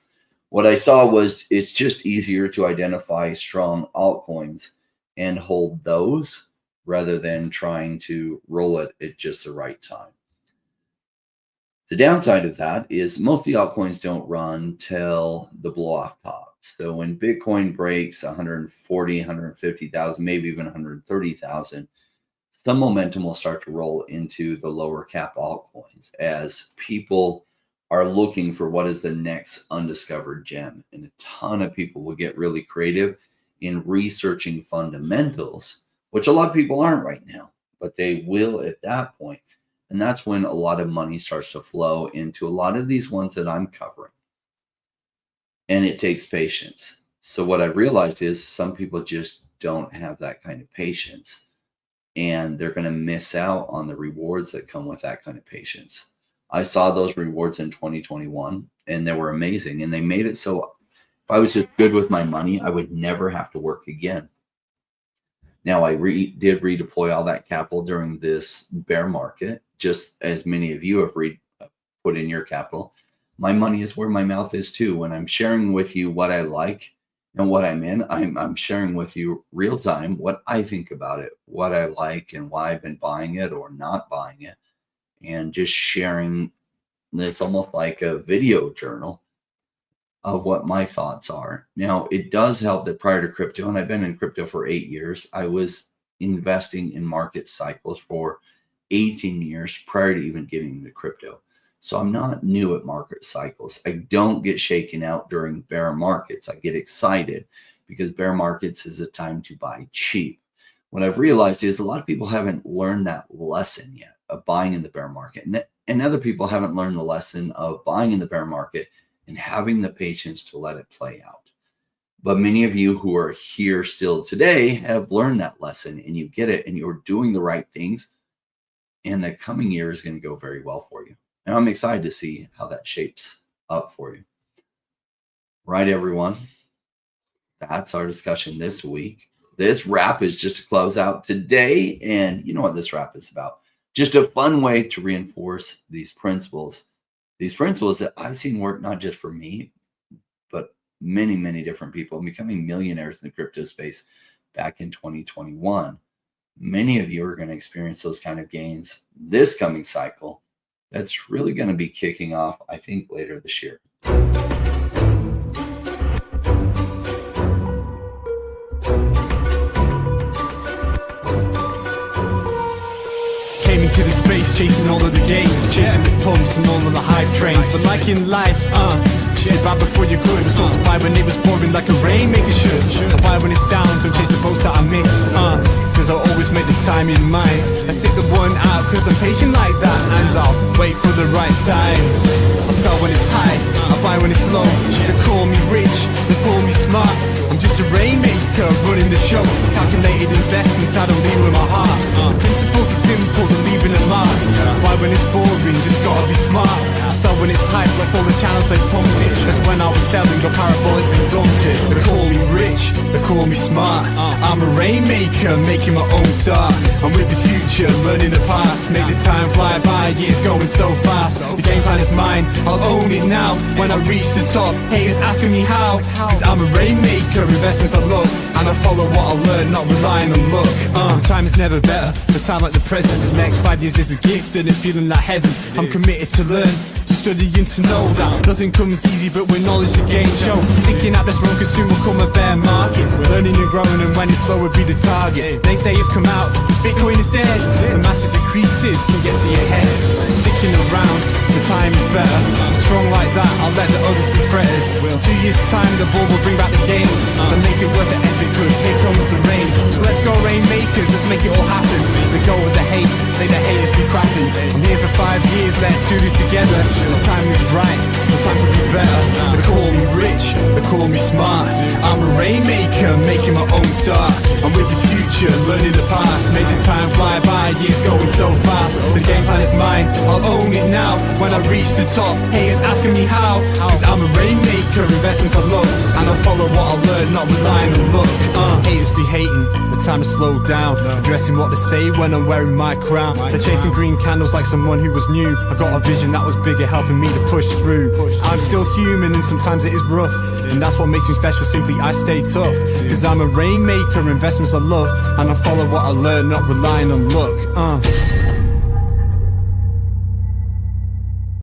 What I saw was it's just easier to identify strong altcoins and hold those rather than trying to roll it at just the right time. The downside of that is most of the altcoins don't run till the blow off top. So when Bitcoin breaks 140, 150,000, maybe even 130,000, some momentum will start to roll into the lower cap altcoins as people are looking for what is the next undiscovered gem. And a ton of people will get really creative in researching fundamentals, which a lot of people aren't right now, but they will at that point. And that's when a lot of money starts to flow into a lot of these ones that I'm covering. and it takes patience. So what I've realized is some people just don't have that kind of patience, and they're going to miss out on the rewards that come with that kind of patience. I saw those rewards in 2021, and they were amazing, and they made it so if I was just good with my money, I would never have to work again. Now, I did redeploy all that capital during this bear market, just as many of you have put in your capital. My money is where my mouth is too. When I'm sharing with you what I like and what I'm in, I'm sharing with you real time what I think about it, what I like, and why I've been buying it or not buying it, and just sharing. It's almost like a video journal of what my thoughts are. Now, it does help that prior to crypto, and I've been in crypto for 8 years, I was investing in market cycles for 18 years prior to even getting into crypto. So I'm not new at market cycles. I don't get shaken out during bear markets. I get excited because bear markets is a time to buy cheap. What I've realized is a lot of people haven't learned that lesson yet of buying in the bear market. And other people haven't learned the lesson of buying in the bear market and having the patience to let it play out. But many of you who are here still today have learned that lesson, and you get it, and you're doing the right things. And the coming year is going to go very well for you. And I'm excited to see how that shapes up for you. Right, everyone? That's our discussion this week. This wrap is just to close out today. And you know what this wrap is about. Just a fun way to reinforce these principles that I've seen work not just for me, but many, many different people, and becoming millionaires in the crypto space back in 2021. Many of you are going to experience those kind of gains this coming cycle. That's really going to be kicking off, I think, later this year. Came into this space chasing all of the gains, chasing the pumps and all of the hype trains. But like in life, shit, right before you could, was told to buy when it was pouring like a rainmaker should. I buy when it's down, don't chase the boats that I miss, cause I'll always make the time in mind. I stick the one out cause I'm patient like that, and I'll wait for the right time. I sell when it's high, I buy when it's low. They call me rich, they call me smart. I'm just a rainmaker running the show. Calculated investments, I don't lead with my heart. The principles are simple, they're leaving a mark. Buy when it's boring, just gotta be smart. I sell when it's hype, like all the channels they pump it. That's when I was selling the parabolic and dump it. They call me rich, they call me smart. I'm a rainmaker, making my own start. I'm with the future, learning the past. Makes the time fly by, years going so fast. The game plan is mine, I'll own it now. When I reach the top, haters asking me how. Cause I'm a rainmaker, investments I love, and I follow what I learn, not relying on luck. Time is never better, the time like the present. This next 5 years is a gift and it's feeling like heaven. I'm committed to learn, to study and to know that nothing comes easy, but with knowledge the game show. Thinking out this wrong cause soon will come a bear market. Learning and growing, and when it's slow will be the target. They say it's come out, Bitcoin is dead. The massive decreases can get to your head. Sticking around, the time is better. I'm strong like that, I'll let the others be fretters. 2 years time the ball will bring back the gains. That makes it worth the effort cause here comes the rain. So let's go rainmakers, let's make it all happen. Let go of the hate, say the haters be crapping. I'm here for 5 years, let's do this together. The time is right, the time could be better. They call me rich, they call me smart. I'm a rainmaker, making my own start. I'm with the future, learning the past. Makes the time fly by, years going so fast. The game plan is mine, I'll own it now. When I reach the top, haters asking me how. Cause I'm a rainmaker, investments I love, and I follow what I learn, not relying on luck. Haters be hating, the time to slow down. Addressing what they say when I'm wearing my crown. They're chasing green candles like someone who was new. I got a vision that was bigger, helping me to push through. I'm still human and sometimes it is rough, and that's what makes me special, simply I stay tough. Cause I'm a rainmaker, investments I love, and I follow what I learn, not relying on luck.